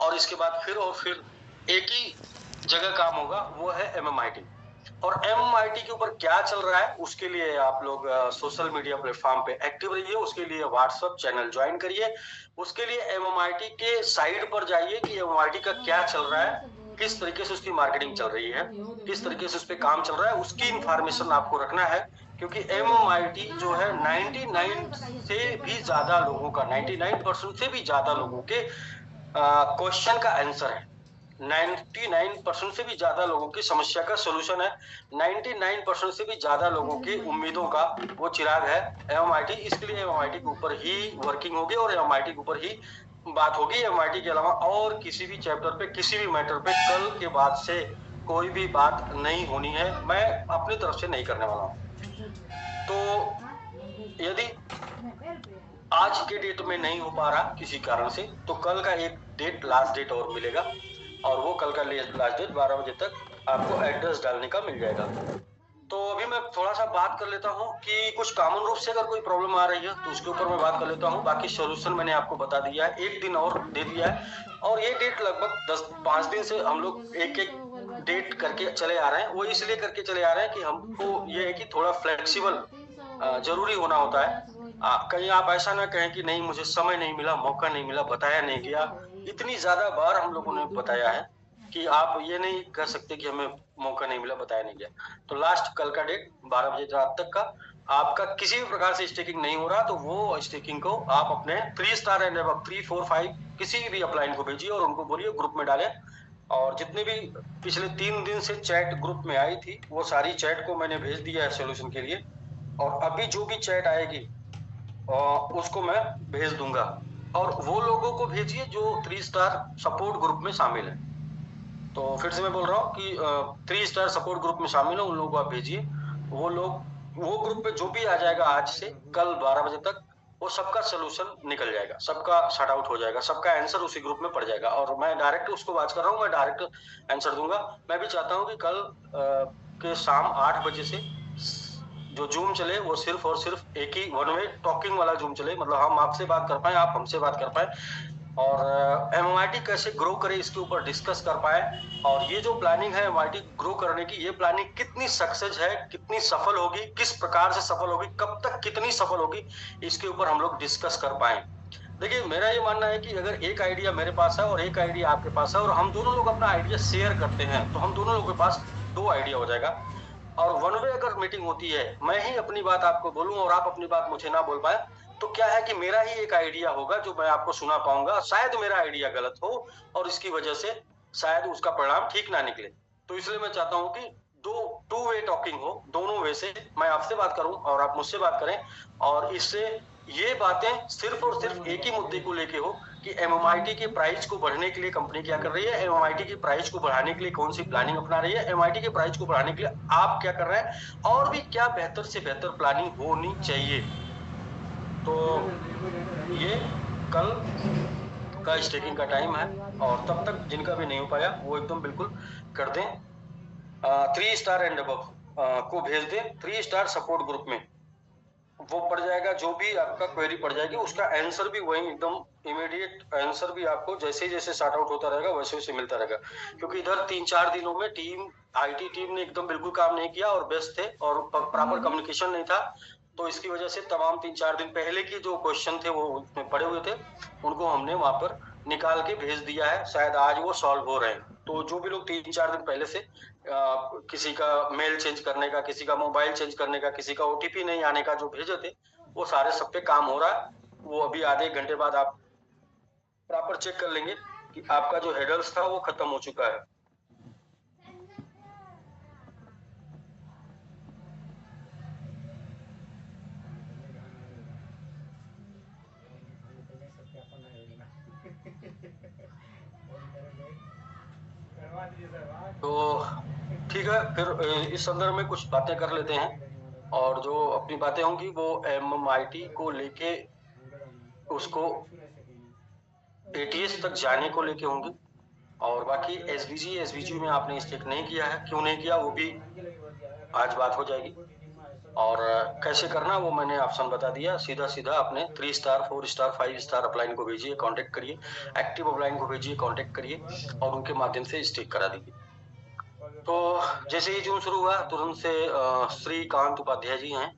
और इसके बाद फिर एक ही जगह काम होगा, वो है MMIT। और MMIT के ऊपर क्या चल रहा है उसके लिए आप लोग सोशल मीडिया प्लेटफॉर्म पे एक्टिव रहिए, उसके लिए व्हाट्सएप चैनल ज्वाइन करिए, उसके लिए MMIT के साइट पर जाइए कि MMIT का क्या चल रहा है, किस तरीके से उसकी मार्केटिंग चल रही है, किस तरीके से उस पर काम चल रहा है, उसकी इंफॉर्मेशन आपको रखना है। क्योंकि MMIT जो है 99 से भी ज्यादा लोगों का, 99% से भी ज्यादा लोगों के क्वेश्चन का आंसर है, 99% से भी ज्यादा लोगों की समस्या का सोल्यूशन है, 99% से भी ज्यादा लोगों की उम्मीदों का वो चिराग है MMIT। इसके लिए MMIT के ऊपर ही वर्किंग होगी और MMIT के ऊपर ही बात होगी। MMIT के अलावा और किसी भी चैप्टर पे, किसी भी मैटर पे कल के बाद से कोई भी बात नहीं होनी है, मैं अपनी तरफ से नहीं करने वाला हूँ। तो यदि आज के डेट में नहीं हो पा रहा किसी कारण से, तो कल का एक डेट, लास्ट डेट और मिलेगा, और वो कल का लास्ट डेट 12 बजे तक आपको एड्रेस डालने का मिल जाएगा। तो अभी मैं थोड़ा सा बात कर लेता हूँ कि कुछ कॉमन रूप से अगर कोई प्रॉब्लम आ रही है तो उसके ऊपर मैं बात कर लेता हूँ। बाकी सॉल्यूशन मैंने आपको बता दिया है, एक दिन और दे दिया है, और ये डेट लगभग 5 दिन से हम लोग एक एक डेट करके चले आ रहे हैं। वो इसलिए करके चले आ रहे हैं कि हमको ये है कि थोड़ा फ्लेक्सिबल जरूरी होना होता है। कहीं आप ऐसा ना कहें कि नहीं मुझे समय नहीं मिला, मौका नहीं मिला, बताया नहीं गया। इतनी ज्यादा बार हम लोगों ने बताया है कि आप ये नहीं कह सकते कि हमें मौका नहीं मिला, बताया नहीं गया। तो लास्ट कल का डेट 12 बजे रात तक का, आपका किसी भी प्रकार से स्टेकिंग नहीं हो रहा तो वो स्टेकिंग को आप अपने 3 स्टार एंड अबव 3, 4, 5 किसी भी अपलाइन को भेजिए और उनको बोलिए ग्रुप में डालें। और जितने भी पिछले 3 दिन से चैट ग्रुप में आई थी वो सारी चैट को मैंने भेज दिया है सोल्यूशन के लिए, और अभी जो भी चैट आएगी उसको मैं भेज दूंगा। और वो लोगों को भेजिए जो 3 स्टार सपोर्ट ग्रुप में शामिल है। तो फिर से मैं बोल रहा हूँ कि 3 स्टार सपोर्ट ग्रुप में शामिल है उन लोगों को आप भेजिए। वो लोग, वो ग्रुप पे जो भी आ जाएगा आज से कल 12 बजे तक, वो सबका सोल्यूशन निकल जाएगा, सबका शट आउट हो जाएगा, सबका आंसर उसी ग्रुप में पड़ जाएगा। और मैं डायरेक्ट उसको बात कर रहा हूँ, मैं डायरेक्ट आंसर दूंगा। मैं भी चाहता हूँ कि कल के शाम 8 बजे से जो जूम चले वो सिर्फ और सिर्फ एक ही वन वे टॉकिंग वाला जूम चले, मतलब हम आपसे बात कर पाए, आप हमसे बात कर पाए, और MMIT कैसे ग्रो करे इसके ऊपर डिस्कस कर पाए। और ये जो प्लानिंग है MMIT ग्रो करने की, ये प्लानिंग कितनी सक्सेस है, कितनी सफल होगी, किस प्रकार से सफल होगी, कब तक कितनी सफल होगी, इसके ऊपर हम लोग डिस्कस कर पाए। देखिए मेरा ये मानना है कि अगर एक आइडिया मेरे पास है और एक आइडिया आपके पास है और हम दोनों लोग अपना आइडिया शेयर करते हैं तो हम दोनों लोगों के पास 2 आइडिया हो जाएगा। और वन वे अगर मीटिंग होती है, मैं ही अपनी बात आपको बोलूं और आप अपनी बात मुझे ना बोल पाए, तो क्या है कि मेरा ही एक आइडिया होगा जो मैं आपको सुना पाऊंगा, शायद मेरा आइडिया गलत हो और इसकी वजह से शायद उसका परिणाम ठीक ना निकले। तो इसलिए मैं चाहता हूं कि टू वे टॉकिंग हो, दोनों वे से मैं आपसे बात करूं और आप मुझसे बात करें, और इससे ये बातें सिर्फ और सिर्फ एक ही मुद्दे को लेके हो कि MMIT के प्राइस को बढ़ने के लिए कंपनी क्या कर रही है, MMIT की प्राइस को बढ़ाने के लिए कौन सी प्लानिंग अपना रही है, MMIT के प्राइस को बढ़ाने के लिए आप क्या कर रहे हैं, और भी क्या बेहतर से बेहतर प्लानिंग होनी चाहिए। तो ये कल का स्टेकिंग का टाइम है, और तब तक जिनका भी नहीं हो पाया वो एकदम बिल्कुल कर दें। 3 स्टार एंड अबव को भेज दें 3 स्टार सपोर्ट ग्रुप में, वो पड़ जाएगा। जो भी आपका क्वेरी पड़ जाएगी उसका आंसर भी वही एकदम इमीडिएट आंसर भी आपको जैसे जैसे सॉर्ट आउट होता रहेगा वैसे वैसे मिलता रहेगा। क्योंकि इधर 3-4 दिनों में IT टीम ने एकदम बिल्कुल काम नहीं किया और व्यस्त थे और प्रॉपर कम्युनिकेशन नहीं था, तो इसकी वजह से तमाम 3-4 दिन पहले के जो क्वेश्चन थे वो उसमें पड़े हुए थे, उनको हमने वहां पर निकाल के भेज दिया है, शायद आज वो सॉल्व हो रहे हैं। तो जो भी लोग 3-4 दिन पहले से किसी का मेल चेंज करने का, किसी का मोबाइल चेंज करने का, किसी का OTP नहीं आने का जो भेजे थे, वो सारे सब पे काम हो रहा है। वो अभी आधे एक घंटे बाद आप प्रॉपर चेक कर लेंगे कि आपका जो हेडर्स था वो खत्म हो चुका है। तो ठीक है, फिर इस संदर्भ में कुछ बातें कर लेते हैं, और जो अपनी बातें होंगी वो MMIT को लेके, उसको ATS तक जाने को लेके होंगी। और बाकी SVG में आपने स्टेक नहीं किया है, क्यों नहीं किया वो भी आज बात हो जाएगी। और कैसे करना वो मैंने ऑप्शन बता दिया। सीधा सीधा अपने 3 स्टार 4 स्टार 5 स्टार अपलाइन को भेजिए, कांटेक्ट करिए, एक्टिव अपलाइन को भेजिए, कांटेक्ट करिए और उनके माध्यम से स्टिक करा दीजिए। तो जैसे ही जून शुरू हुआ तुरंत से श्रीकांत उपाध्याय जी हैं,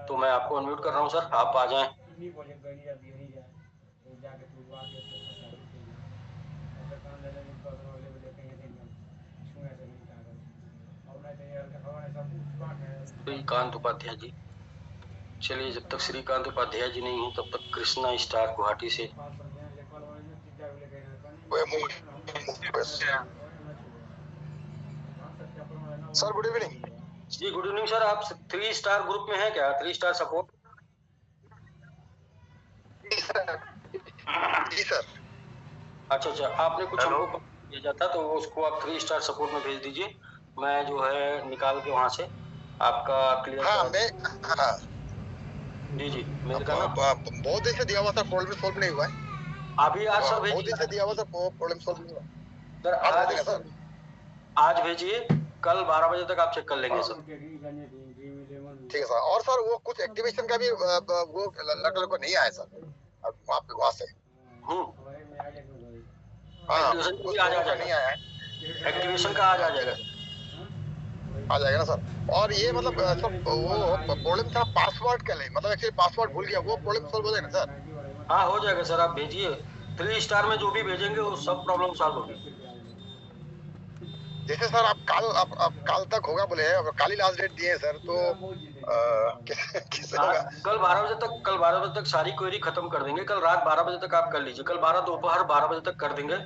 तो मैं आपको अनम्यूट कर रहा हूँ सर, आप आ जाएं। श्रीकांत उपाध्याय जी, चलिए जब तक श्रीकांत उपाध्याय जी नहीं है तब तक कृष्णा स्टार गुवाहाटी से। Sir good evening. जी गुड इवनिंग सर, आप 3 स्टार ग्रुप में हैं क्या? 3 स्टार सपोर्ट? जी सर। अच्छा अच्छा, आपने कुछ हमको भेजा था तो उसको आप 3 स्टार सपोर्ट में भेज दीजिए, मैं जो है निकाल के वहां से आपका क्लियर हाँ करा। मैं हाँ जी जी मेरे का ना बहुत दिन से दिया हुआ सर, प्रॉब्लम सॉल्व नहीं हुआ है। अभी आज सर बहुत दिन से भेजिए दिया हुआ सर, प्रॉब्लम सॉल्व नहीं हुआ। सर, आज भेज देंगे सर। आज भेजिए, कल 12 बजे तक आप चेक कर लेंगे सर। ठीक है सर। और सर वो कुछ एक्टिवेशन का भी वो लड़के को नहीं आया सर वहाँ से। एक्टिवेशन कुछ आज आ लोगों का जाएगा, नहीं आया है। एक्टिवेशन का आज आ ठीक जाएगा। है, आ जाएगा ना सर। और ये मतलब सर वो प्रॉब्लम था पासवर्ड का लिए, मतलब एक्चुअली पासवर्ड भूल गया, वो प्रॉब्लम सॉल्व हो जाएगा ना सर? हाँ हो जाएगा सर, आप भेजिए, 3 स्टार में जो भी भेजेंगे वो सब प्रॉब्लम सॉल्व होगी। जैसे सर आप कल तक होगा बोले, अब कल ही लास्ट डेट दिए हैं सर, तो किससे होगा? कल 12 बजे तक, कल 12 बजे तक सारी क्वेरी खत्म कर देंगे। कल रात 12 बजे तक आप कर लीजिए, कल दोपहर 12 बजे तक कर देंगे,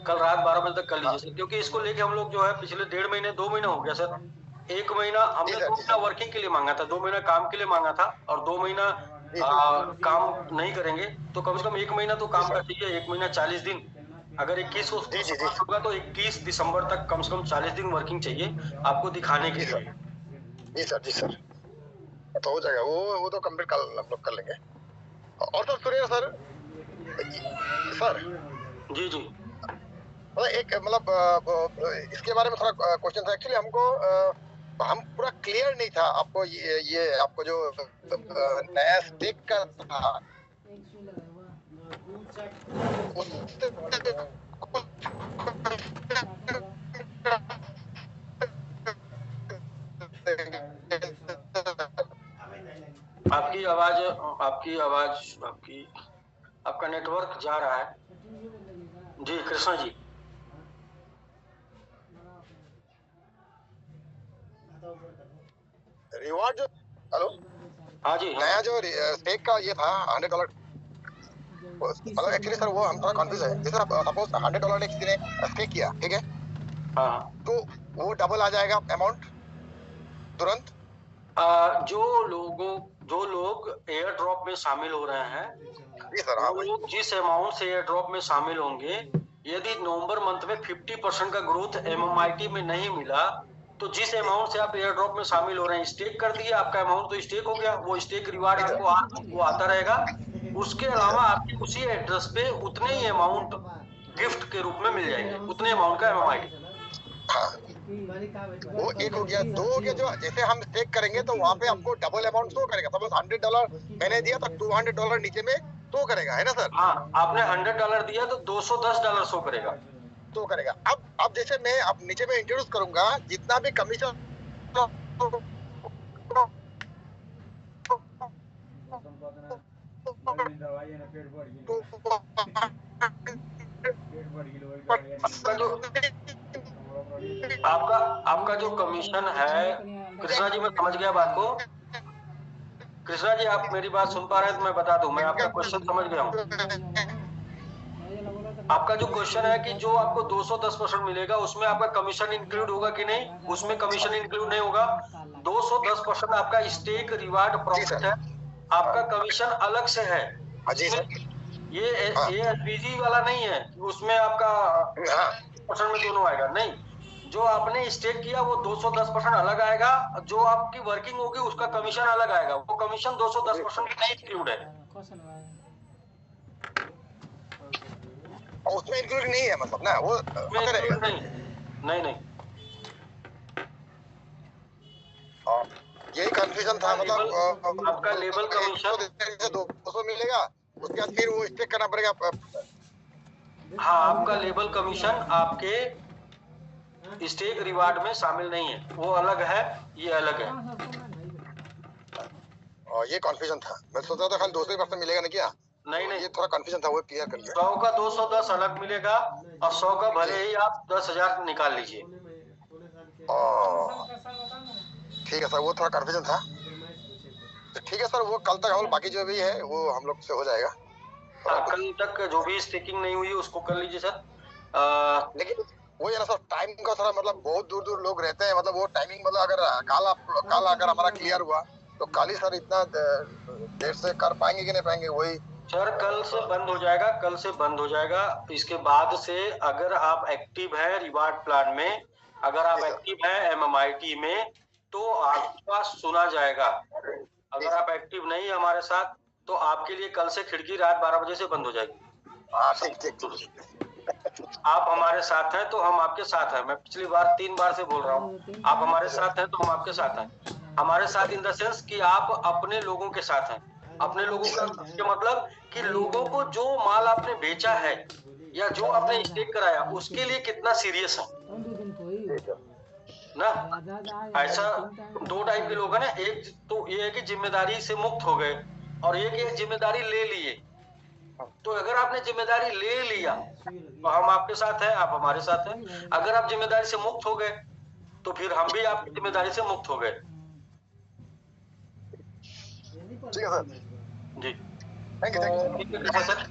कल रात 12 बजे तक कर लीजिए सर। क्योंकि इसको लेके हम लोग जो है पिछले 1.5 महीने 2 महीना हो गया सर, 1 महीना हमने 2 महीना वर्किंग के लिए मांगा था, 2 महीना काम के लिए मांगा था और 2 महीना काम नहीं करेंगे तो कम से कम 1 महीना तो काम का चाहिए, 1 महीना 40 दिन। अगर 21 को समाप्त होगा तो 21 दिसंबर तक कम से कम 40 दिन वर्किंग चाहिए आपको दिखाने के लिए। जी सर, जी सर, तो हो जाएगा वो तो कंप्लीट कल हम लोग कर लेंगे। और सर सुनिए सर, सर जी जी एक मतलब इसके बारे में थोड़ा क्वेश्चन था एक्चुअली हमको। हम पूरा क्लियर नहीं था आपको, ये आपको जो नया स्टेक का था आपकी आवाज आपकी आवाज आपकी आपका नेटवर्क जा रहा है। जी कृष्णा जी, रिवॉर्ड जो, हेलो, हाँ जी नया जो स्टेक का ये था $100, मतलब एक्चुअली सर वो हम थोड़ा कंफ्यूज है। जैसे सपोज $100 ने किसी ने स्टेक किया, ठीक है, हाँ, तो वो डबल आ जाएगा अमाउंट तुरंत? जो लोग एयर ड्रॉप में शामिल हो रहे हैं, जी सर, हाँ वो भाई। लोग जिस अमाउंट से एयर ड्रॉप में शामिल होंगे, यदि नवंबर मंथ में 50% का ग्रोथ एमएमआईटी में नहीं मिला तो जिस अमाउंट से आप एयर ड्रॉप में शामिल हो रहे हैं, स्टेक कर दिए, आपका अमाउंट तो स्टेक हो गया, वो स्टेक रिवार्ड आपको वो आता रहेगा। उसके अलावा आपके उसी एड्रेस पे उतने ही अमाउंट गिफ्ट के रूप में मिल जाएंगे, उतने अमाउंट का एमएमआईटी। हाँ, वो एक हो गया। दो हो गया, जो जैसे हम स्टेक करेंगे तो वहाँ पे आपको डबल अमाउंट शो करेगा। सपोज $100 मैंने दिया तो $200 नीचे में शो करेगा, है ना सर? हाँ, आपने $100 दिया तो $210 शो करेगा। शो करेगा। अब जैसे मैं अब नीचे में इंट्रोड्यूस करूंगा जितना भी कमीशन आपका आपका जो कमीशन है, कृष्णा जी मैं समझ गया बात को। कृष्णा जी आप मेरी बात सुन पा रहे हैं तो मैं बता दूं, मैं आपका क्वेश्चन समझ गया हूँ। आपका जो क्वेश्चन है कि जो आपको 210% मिलेगा उसमें आपका कमीशन इंक्लूड होगा कि नहीं, उसमें कमीशन इंक्लूड नहीं होगा। 210% आपका स्टेक रिवार्ड प्रॉफिट है, आपका कमीशन अलग से है। जी सर, ये एसपीजी वाला नहीं है, उसमें आपका परसेंट में दोनों आएगा, नहीं। जो आपने स्टेक किया वो 210% अलग आएगा, जो आपकी वर्किंग होगी उसका कमीशन अलग आएगा, वो कमीशन 210% नहीं इंक्लूड है। उसमें इंक्लूड नहीं है मतलब ना, वो नहीं नहीं नहीं। यही कंफ्यूजन था, मतलब आपका लेबर कमीशन 200 मिलेगा, उसके बाद फिर वो स्टेक करना पड़ेगा। हाँ, आपका लेबर कमीशन आपके स्टेक रिवार्ड में शामिल नहीं है, वो अलग है, ये अलग है। और ये कंफ्यूजन था, मैं सोच रहा था खाली 200% मिलेगा ना क्या। नहीं नहीं, ये थोड़ा कंफ्यूजन था, वो क्लियर कर लिया। 100 का 210 अलग मिलेगा और 100 का भले ही आप 10,000 निकाल लीजिए। ठीक है सर, वो थोड़ा कंफ्यूजन था। तो ठीक है सर, वो कल तक हम बाकी जो भी है वो हम लोग से हो जाएगा। हाँ, कल तक जो भी स्टेकिंग नहीं हुई उसको कर लीजिए सर। लेकिन वो है ना सर, टाइम का थोड़ा मतलब बहुत दूर दूर लोग रहते हैं, मतलब वो टाइमिंग, मतलब अगर कल अगर हमारा क्लियर हुआ तो कल ही सर इतना देर से कर पाएंगे कि नहीं पाएंगे, वही। सर कल से बंद हो जाएगा, कल से बंद हो जाएगा। इसके बाद से अगर आप एक्टिव है रिवार्ड प्लान में, अगर आप एक्टिव है MMIT में, तो आपका सुना जाएगा। अगर आप एक्टिव नहीं है हमारे साथ, तो आपके लिए कल से खिड़की रात 12 बजे से बंद हो जाएगी। आप हमारे साथ हैं तो हम आपके साथ हैं। मैं पिछली बार 3 बार से बोल रहा हूँ, आप हमारे साथ हैं तो हम आपके साथ हैं। हमारे साथ इन द सेंस कि आप अपने लोगों के साथ हैं। अपने लोगों का मतलब कि लोगों को जो माल आपने बेचा है या जो आपने स्टेक कराया उसके लिए कितना सीरियस है ना। ऐसा 2 टाइप के लोग हैं ना, एक तो ये है कि जिम्मेदारी से मुक्त हो गए और एक ये जिम्मेदारी ले लिए। तो अगर आपने जिम्मेदारी ले लिया तो हम आपके साथ हैं, आप हमारे साथ हैं। अगर आप जिम्मेदारी से मुक्त हो गए तो फिर हम भी आपकी जिम्मेदारी से मुक्त हो गए। ठीक है सर जी, थैंक यू ठीक है सर,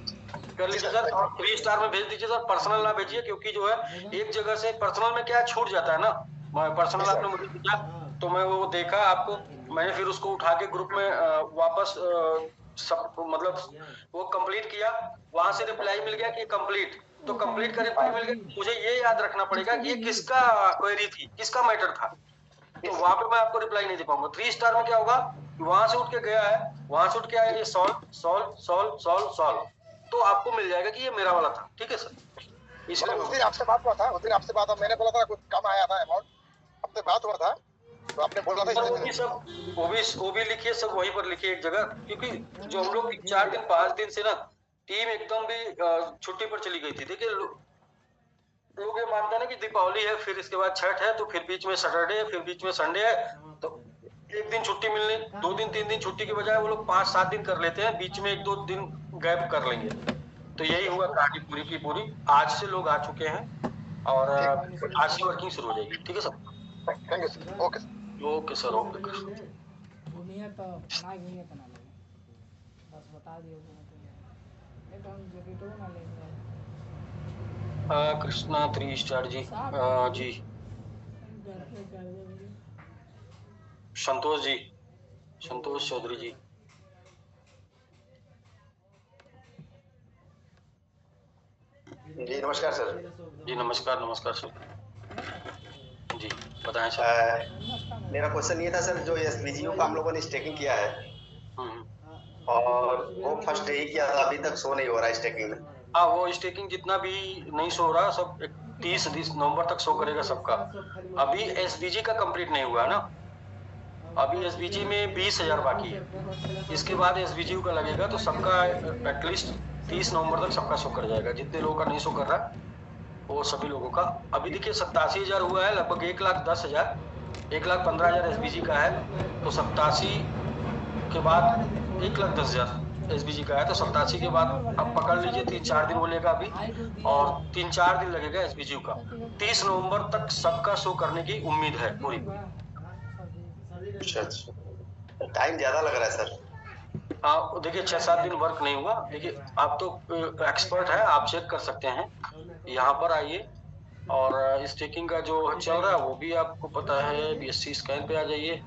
कर लीजिए सर। और 3 स्टार में भेज दीजिए सर, पर्सनल ना भेजिए, क्योंकि जो है एक जगह से पर्सनल में क्या छूट जाता है ना। पर्सनल आपने मुझे दिया तो मैं वो देखा आपको, मैंने फिर उसको उठा के ग्रुप में वापस सब मतलब वो कंप्लीट किया, वहां से रिप्लाई मिल गया कि कंप्लीट। तो कंप्लीट का रिप्लाई मिल गया, मुझे ये याद रखना पड़ेगा कि ये किसका क्वेरी थी, किसका मैटर था। तो वहां पे मैं आपको रिप्लाई नहीं दे पाऊंगा। 3 स्टार में क्या होगा, वहां से उठ के गया है, वहां से उठ के आया ये solve solve solve solve solve, तो आपको मिल जाएगा कि ये मेरा वाला था। ठीक है सर, इसलिए उस दिन आपसे बात हुआ था, उस दिन आपसे बात, मैंने बोला था कुछ कम आया था अमाउंट, आपसे बात हुआ था तो आपने बोला था वो भी सब वो भी लिखिए, सब वहीं पर लिखिए एक जगह, क्योंकि जो हम लोग 4 दिन 5 दिन से ना टीम एकदम भी छुट्टी पर चली गई थी। देखिए लोग ये मानते हैं ना कि दीपावली है, फिर इसके बाद छठ है, तो फिर बीच में सैटरडे है, फिर बीच में संडे है, तो एक दिन छुट्टी मिलनी, 2 दिन 3 दिन छुट्टी के बजाय वो लोग 5-7 दिन कर लेते हैं, बीच में 1-2 दिन गैप कर लेंगे। तो यही हुआ कहानी पूरी की पूरी। आज से लोग आ चुके हैं और आज से वर्किंग शुरू हो जाएगी। ठीक है sir, thank you sir, okay sir, okay sir, okay sir. घूमिए तो पढ़ाई घूमिए तो ना ले, बस बता दिए नहीं तो हम जैकेटो ना लेंगे। कृष्णा 3 स्टार जी, जी संतोष जी, संतोष चौधरी जी, जी नमस्कार सर। जी नमस्कार, नमस्कार सर, जी बताएं सर। मेरा क्वेश्चन ये था सर, जो SVGO का हम लोगों ने स्टेकिंग किया है और वो फर्स्ट डे ही किया था, अभी तक शो नहीं हो रहा है स्टेकिंग में। हाँ, वो स्टेकिंग जितना भी नहीं शो रहा, सब 30 नवंबर तक शो करेगा सबका। अभी SVG का कंप्लीट नहीं हुआ है ना, अभी SVG में 20,000 बाकी है। इसके बाद SVG का लगेगा तो सबका एटलीस्ट 30 नवंबर तक सबका शो कर जाएगा। जितने लोगों का नहीं शो कर रहा वो सभी लोगों का। अभी देखिए 87,000 हुआ है, लगभग 1,10,000, 1,15,000 SVG का है, तो 87 के बाद 1,10,000 SVG का है, तो 87 के बाद अब पकड़ लीजिए 3-4 दिन बोलेगा अभी, और 3-4 दिन लगेगा SVG का। 30 नवंबर तक सबका शो करने की उम्मीद है पूरी। अच्छा, टाइम ज्यादा लग रहा है सर। हाँ देखिए 6-7 दिन वर्क नहीं हुआ। देखिए आप तो एक्सपर्ट है, आप चेक कर सकते हैं, यहाँ पर आइए और स्टेकिंग का जो चल रहा है वो भी आपको पता है। BSC स्कैन पे आ जाइए,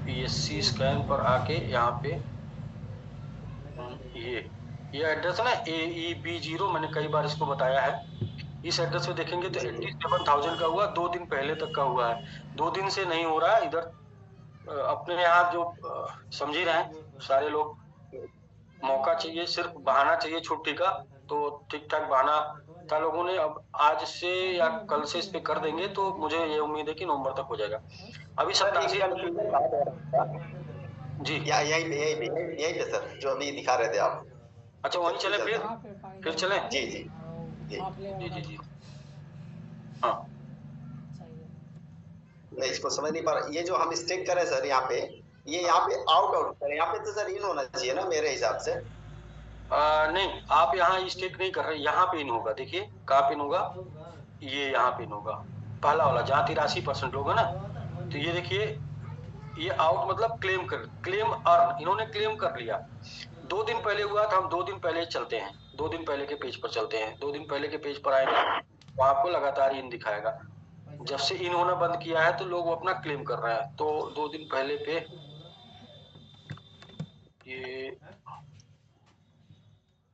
BSC स्कैन पर आके यहाँ पे ये एड्रेस है ना AEB0, मैंने कई बार इसको बताया है। इस एड्रेस पे देखेंगे तो 87,000 का हुआ, 2 दिन पहले तक का हुआ है। 2 दिन से नहीं हो रहा है इधर। अपने यहाँ जो समझ ही रहे हैं सारे लोग, मौका चाहिए, सिर्फ बहाना चाहिए छुट्टी का, तो ठीक ठाक बहाना था लोगों ने। अब आज से या कल से इस पे कर देंगे तो मुझे ये उम्मीद है कि नवंबर तक हो जाएगा। अभी सर एक 87 कंफ्यूजन बात है जी। या यहीं पे सर जो अभी दिखा रहे थे आप। अच्छा वहीं चले फिर वहाँ पे पानी फिर का चलें? जी जी जी आप ले जी जी वाला जी हाँ सही है। मैं इसको समझ नहीं पा रहा। ये जो हम स्टेक करें सर यहाँ पे, ये यहाँ पे आउट करें, यहाँ पे तो सर इन होना चाहिए ना मेरे हिसाब से। नहीं, आप यहाँ स्टेक नहीं कर रहे, यहाँ पे इन होगा। देखिए कहाँ पे इन होगा, ये यहाँ पे इन होगा, पहला वाला जहाँ 83% लोग है ना। तो ये देखिए, ये आउट मतलब क्लेम अर्न, इन्होंने क्लेम कर लिया। 2 दिन पहले हुआ था, हम 2 दिन पहले चलते हैं, 2 दिन पहले के पेज पर चलते हैं। 2 दिन पहले के पेज पर आएंगे तो आपको लगातार इन दिखाएगा। जब से इन होना बंद किया है तो लोग अपना क्लेम कर रहे हैं। तो 2 दिन पहले पे ये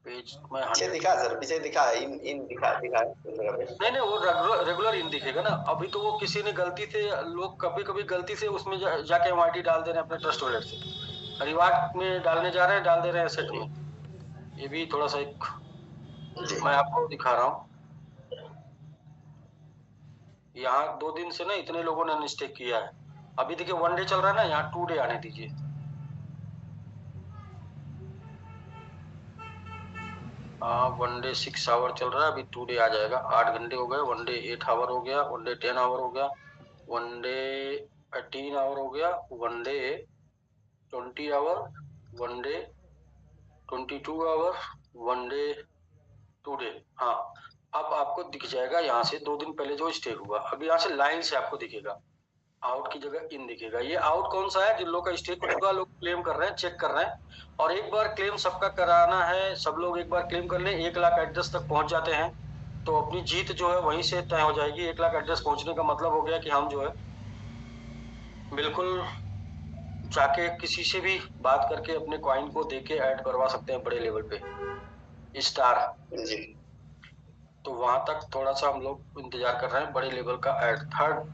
पेज में पीछे दिखा सर, पीछे दिखा है, इन दिखा है नहीं वो रेगुलर इन दिखेगा ना। अभी तो वो किसी ने गलती से, लोग कभी कभी गलती से उसमें जाके एमआईटी डाल दे रहे हैं अपने ट्रस्ट वॉलेट से, रिवार्ड में डालने जा रहे हैं, डाल दे रहे हैं एसेट में। ये भी थोड़ा सा एक मैं आपको दिखा रहा हूँ। यहाँ 2 दिन से ना इतने लोगों ने अनस्टेक किया है। अभी देखिए 1 डे चल रहा है ना, यहाँ 2 डे आने दीजिए। हाँ 1 डे 6 आवर चल रहा है, अभी 2 डे आ जाएगा। 8 घंटे हो गए, 1 डे 8 आवर हो गया, 1 डे 10 आवर हो गया, 1 डे 18 आवर हो गया, 1 day 20 hour, 1 day 22 hour, 1 day 2 day. हाँ अब आपको दिख जाएगा यहाँ से 2 दिन पहले जो स्टे हुआ। अभी यहाँ से लाइन से आपको दिखेगा, आउट की जगह इन दिखेगा। ये आउट कौन सा है? जिन लोग का स्टेक हो चुका, लोग क्लेम कर रहे हैं, चेक कर रहे हैं। और एक बार क्लेम सबका कराना है, सब लोग एक बार क्लेम कर लें, 1 लाख एड्रेस तक पहुंच जाते हैं तो अपनी जीत जो है वहीं से तय हो जाएगी। 1 लाख एड्रेस पहुंचने का मतलब हो गया कि हम जो है बिल्कुल जाके किसी से भी बात करके अपने कॉइन को देके ऐड करवा सकते हैं बड़े लेवल पे स्टार जी। तो वहां तक थोड़ा सा हम लोग इंतजार कर रहे हैं बड़े लेवल का ऐड। थर्ड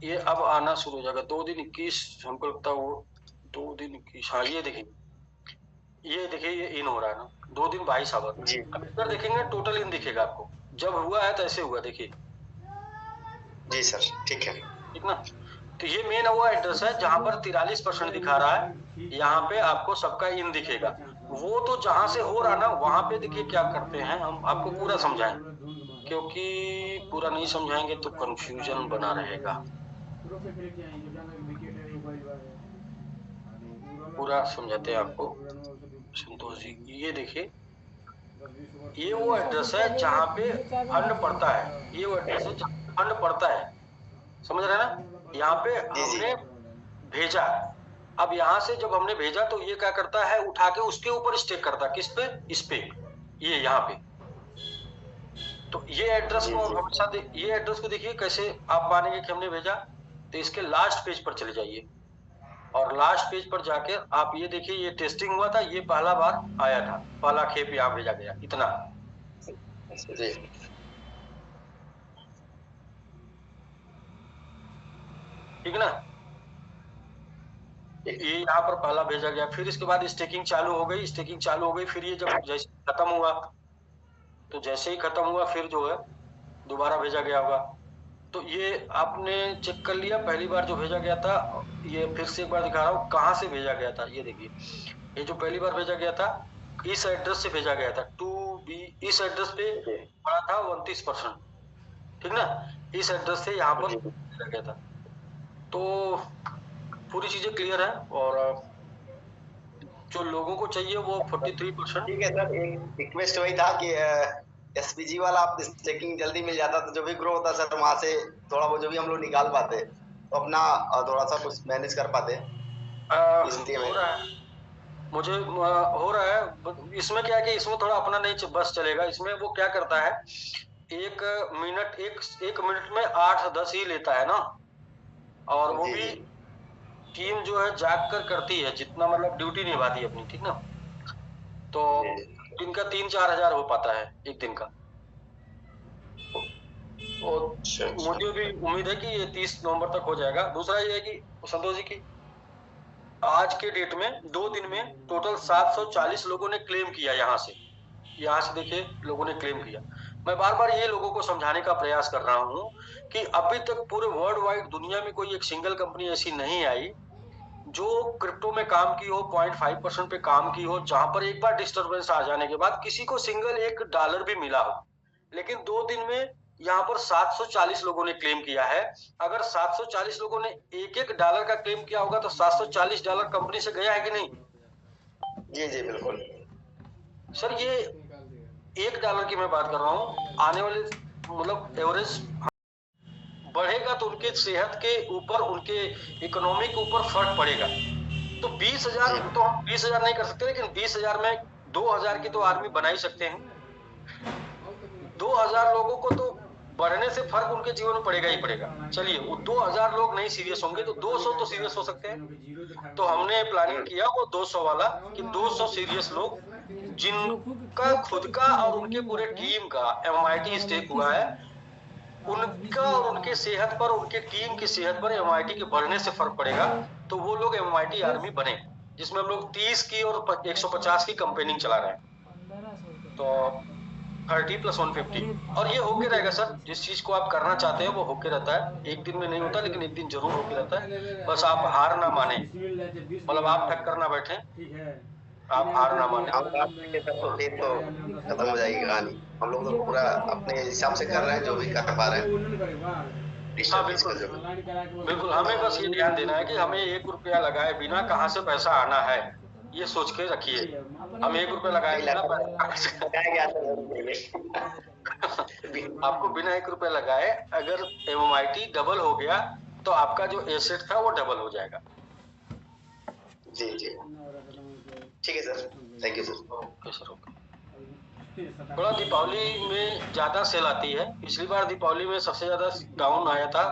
ये अब आना शुरू हो जाएगा। 2 दिन 21 हमको लगता है वो 2 दिन 21। हाँ ये देखिए ये इन हो रहा है ना, 2 दिन 22 आवर। जी अब इधर देखेंगे टोटल इन दिखेगा आपको, जब हुआ है तो ऐसे हुआ। देखिए जी सर ठीक है, ठीक ना। तो ये मेन वो एड्रेस है जहां पर 43% दिखा रहा है। यहाँ पे आपको सबका इन दिखेगा। वो तो जहां से हो रहा ना वहां पे देखिए क्या करते हैं, हम आपको पूरा समझाएं, क्योंकि पूरा नहीं समझाएंगे तो कंफ्यूजन बना रहेगा। पूरा समझाते हैं आपको संतोष जी। ये देखिए ये वो एड्रेस है जहाँ पे फंड पड़ता है, ये वो एड्रेस है जहाँ फंड पड़ता है, समझ रहे हैं ना। यहाँ पे हमने भेजा, अब यहाँ से जब हमने भेजा तो ये क्या करता है, उठा के उसके ऊपर स्टेक करता है। किस पे? इस पे, ये यहाँ पे। तो ये एड्रेस को हमेशा ये एड्रेस को देखिए कैसे आप मानेंगे कि हमने भेजा। तो इसके लास्ट पेज पर चले जाइए और लास्ट पेज पर जाके आप ये देखिए, ये टेस्टिंग हुआ था, ये पहला बार आया था, पहला खेप यहाँ भेजा गया, इतना। जी ठीक ना। ये यहाँ पर पहला भेजा गया, फिर इसके बाद स्टेकिंग चालू हो गई, स्टेकिंग चालू हो गई। फिर ये जब जैसे खत्म हुआ तो जैसे ही खत्म हुआ फिर जो है दोबारा भेजा गया होगा। तो ये आपने चेक कर लिया, पहली बार जो भेजा गया था, ये फिर से एक बार दिखा रहा हूँ कहाँ से भेजा गया था। ये देखिए, ये जो पहली बार भेजा गया था इस एड्रेस से भेजा गया था 2B। इस एड्रेस पे पड़ा था 29%, ठीक ना। इस एड्रेस से यहाँ पर भेजा गया था। तो पूरी चीजें क्लियर है। और जो लोगों को चाहिए वो 43%। ठीक है सर, एक रिक्वेस्ट वही था कि एसपीजी वाला आप स्टेकिंग जल्दी मिल जाता तो जो भी ग्रो होता सर वहां से थोड़ा वो जो भी हम लोग निकाल पाते तो अपना थोड़ा सा कुछ मैनेज कर पाते। हो रहा है, मुझे हो रहा है। इसमें क्या है कि इसमें थोड़ा अपना नहीं बस चलेगा। इसमें वो क्या करता है, एक मिनट में 8-10 ही लेता है ना। और वो भी टीम जो है जाग कर करती है, जितना मतलब ड्यूटी निभाती है अपनी, ठीक ना। तो दिन का 3-4 हजार हो पाता है एक दिन का। और मुझे भी उम्मीद है कि ये 30 नवंबर तक हो जाएगा। दूसरा ये है कि संतोष जी की आज के डेट में 2 दिन में टोटल 740 लोगों ने क्लेम किया यहाँ से। यहाँ से देखिए लोगों ने क्लेम किया। मैं बार बार ये लोगों को समझाने का प्रयास कर रहा हूँ कि अभी तक पूरे वर्ल्ड वाइड दुनिया में कोई एक सिंगल कंपनी ऐसी नहीं आई जो क्रिप्टो में काम की हो, 0.5% पे काम की हो, जहां पर एक बार डिस्टरबेंस आ जाने के बाद किसी को सिंगल $1 भी मिला हो। लेकिन 2 दिन में यहाँ पर 740 लोगों ने क्लेम किया है। अगर 740 लोगों ने एक डॉलर का क्लेम किया होगा तो $740 कंपनी से गया है कि नहीं? जी जी बिल्कुल सर ये $1 की मैं बात कर रहा हूँ। आने वाले मतलब एवरेज बढ़ेगा तो उनके सेहत के ऊपर, उनके इकोनॉमी के ऊपर फर्क पड़ेगा। तो 20,000 तो हम 20,000 नहीं कर सकते, लेकिन 20,000 में 2,000 की तो आर्मी बना ही सकते हैं। 2,000 लोगों को तो बढ़ने से फर्क उनके जीवन में पड़ेगा ही पड़ेगा। चलिए वो 2,000 लोग नहीं सीरियस होंगे तो 200 तो सीरियस हो सकते हैं। तो हमने प्लानिंग किया वो 200 वाला कि 200 सीरियस लोग जिनका खुद का और उनके पूरे टीम का MIT स्टेक हुआ है, उनका और उनके सेहत पर, उनके टीम की सेहत पर MIT के बढ़ने से फर्क पड़ेगा। तो वो लोग MIT आर्मी बने, जिसमें हम लोग 30 की और 150 की कंपेनिंग चला रहे हैं। तो 30 + 150 और ये होके रहेगा सर। जिस चीज को आप करना चाहते हैं वो होके रहता है। एक दिन में नहीं होता, लेकिन एक दिन जरूर होके रहता है। बस आप हार ना माने, मतलब आप ठक्कर ना बैठे, आप हार ना माने। हम बात करेंगे तब तो फिर तो खत्म हो जाएगी कहानी। हम लोग तो पूरा अपने हिसाब से कर रहे हैं जो भी कर पा रहे हैं। हाँ बिल्कुल बिल्कुल, हमें बस ये ध्यान देना है कि हमें ₹1 लगाए बिना कहाँ से पैसा आना है, ये सोच के रखिए। हम ₹1 लगाए बिना आपको बिना ₹1 लगाए अगर MIT डबल हो गया तो आपका जो एसेट था वो डबल हो जाएगा। जी जी ठीक है sir, thank you sir. Okay sir, okay. थोड़ा दीपावली में ज्यादा सेल आती है। पिछली बार दीपावली में सबसे ज्यादा डाउन आया था।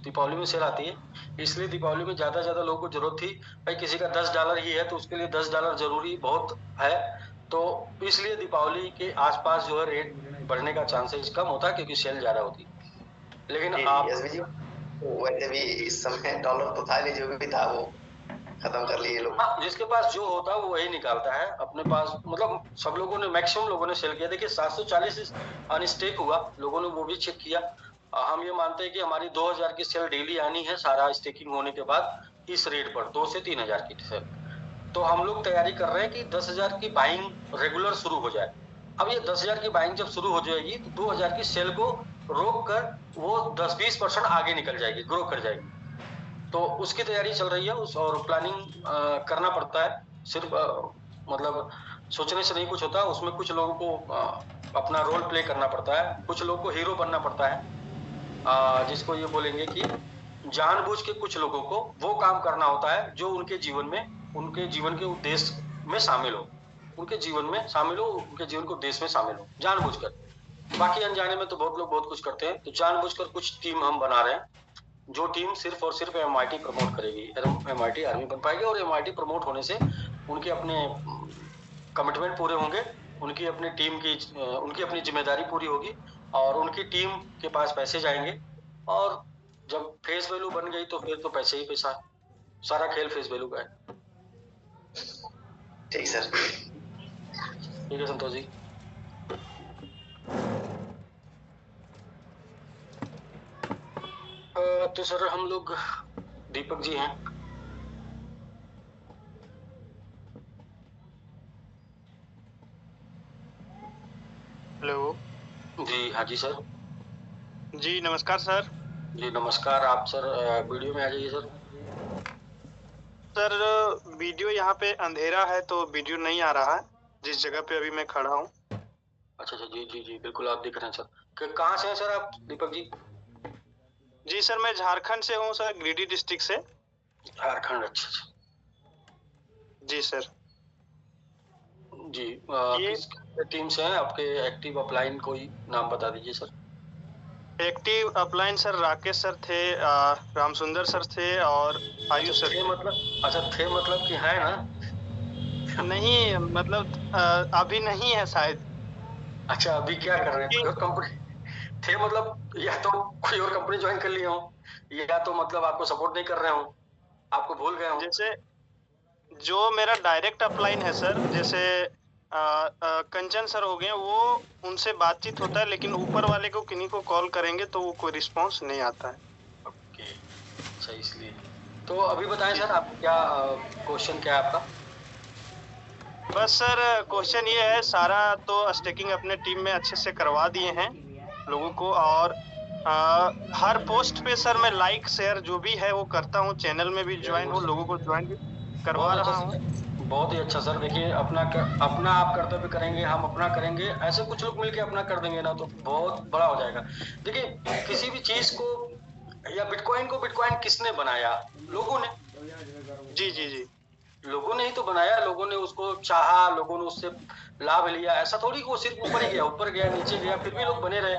दीपावली में सेल आती है, इसलिए दीपावली में ज्यादा लोगों को जरूरत थी। भाई किसी का $10 ही है तो उसके लिए $10 जरूरी बहुत है, तो इसलिए दीपावली के आसपास जो है रेट बढ़ने का चांसेस कम होता है क्योंकि सेल ज्यादा होती है। लेकिन आप वैसे भी इस समय डॉलर तो था नहीं, जो भी था वो खत्म कर लिए लोग। जिसके पास जो होता है वो वही निकालता है अपने पास। मतलब सब लोगों ने, मैक्सिमम लोगों ने सेल किया। देखिए 740 अनस्टेक हुआ, लोगों ने वो भी चेक किया। हम ये मानते हैं कि हमारी 2,000 की सेल डेली आनी है सारा स्टेकिंग होने के बाद इस रेट पर 2 से 3,000 की सेल। तो हम लोग तैयारी कर रहे हैं कि 10,000 की बाइंग रेगुलर शुरू हो जाए। अब ये 10,000 की बाइंग जब शुरू हो जाएगी तो 2,000 की सेल को रोक कर वो 10-20% आगे निकल जाएगी, ग्रो कर जाएगी। तो उसकी तैयारी चल रही है और प्लानिंग करना पड़ता है। सिर्फ मतलब सोचने से नहीं कुछ होता, उसमें कुछ लोगों को अपना रोल प्ले करना पड़ता है, कुछ लोगों को हीरो बनना पड़ता है। जिसको ये बोलेंगे कि जानबूझ के कुछ लोगों को वो काम करना होता है जो उनके जीवन के उद्देश्य में शामिल हो, उनके जीवन में शामिल हो, उनके जीवन के उद्देश्य में शामिल हो जानबूझकर। बाकी अनजाने में तो बहुत लोग बहुत कुछ करते हैं। तो जानबूझकर कुछ टीम हम बना रहे हैं, जो टीम सिर्फ और सिर्फ MIT प्रमोट करेगी। MIT आर्मी बन पाएगी और MIT प्रमोट होने से उनके अपने कमिटमेंट पूरे होंगे, उनकी अपनी टीम की उनकी अपनी जिम्मेदारी पूरी होगी और उनकी टीम के पास पैसे जाएंगे। और जब फेस वैल्यू बन गई तो फिर तो पैसे ही पैसा, सारा खेल फेस वैल्यू का है। ठीक सर, ठीक है संतोष जी। तो सर हम लोग, दीपक जी हैं। हेलो जी हाँ जी सर। जी नमस्कार सर। जी नमस्कार। आप सर वीडियो में आ जाइए सर। सर वीडियो यहाँ पे अंधेरा है तो वीडियो नहीं आ रहा है जिस जगह पे अभी मैं खड़ा हूँ। अच्छा जी जी जी बिल्कुल आप दिख रहे हैं सर। कहाँ से हैं सर आप दीपक जी? जी सर मैं झारखंड से हूँ सर, गिरिडीह डिस्ट्रिक्ट से। झारखंड, अच्छा अच्छा जी सर। जी किस टीम से हैं? आपके एक्टिव अपलाइन कोई नाम बता दीजिए sir. Active upline sir Rakesh sir थे, रामसुंदर सर थे और आयुष सर थे। मतलब अच्छा थे मतलब कि है ना? नहीं मतलब अभी नहीं है शायद। अच्छा अभी क्या कर रहे हैं? कोई और कंपनी थे मतलब, या तो कोई और कंपनी ज्वाइन कर लिए हो, या तो मतलब आपको सपोर्ट नहीं कर रहे हो, आपको भूल गए हो। जैसे जो मेरा डायरेक्ट अपलाइन है सर, जैसे कंचन सर हो गए, वो उनसे बातचीत होता है, लेकिन ऊपर वाले को किन्हीं को कॉल करेंगे तो वो कोई रिस्पांस नहीं आता है। ओके, अच्छा, इसलिए। तो अभी बताएं सर, आप क्या क्वेश्चन क्या है आपका? बस सर क्वेश्चन ये है, सारा तो स्टेकिंग अपने टीम में अच्छे से करवा दिए हैं लोगों को, और हर पोस्ट पे सर मैं लाइक शेयर जो भी है वो करता हूँ, चैनल में भी ज्वाइन हूँ, लोगों को ज्वाइन भी करवा रहा हूँ। बहुत ही अच्छा सर। देखिए, अपना आप कर्तव्य करेंगे, हम अपना करेंगे, ऐसे कुछ लोग मिलके अपना कर देंगे ना, तो बहुत बड़ा हो जाएगा। देखिए, किसी भी चीज को या बिटकॉइन को बिटकॉइन किसने बनाया? लोगों ने। जी जी जी, लोगों ने ही तो बनाया, लोगों ने उसको चाहा, लोगों ने उससे लाभ लिया। ऐसा थोड़ी कि वो सिर्फ ऊपर ही गया, ऊपर गया, नीचे गया, फिर भी लोग बने रहे।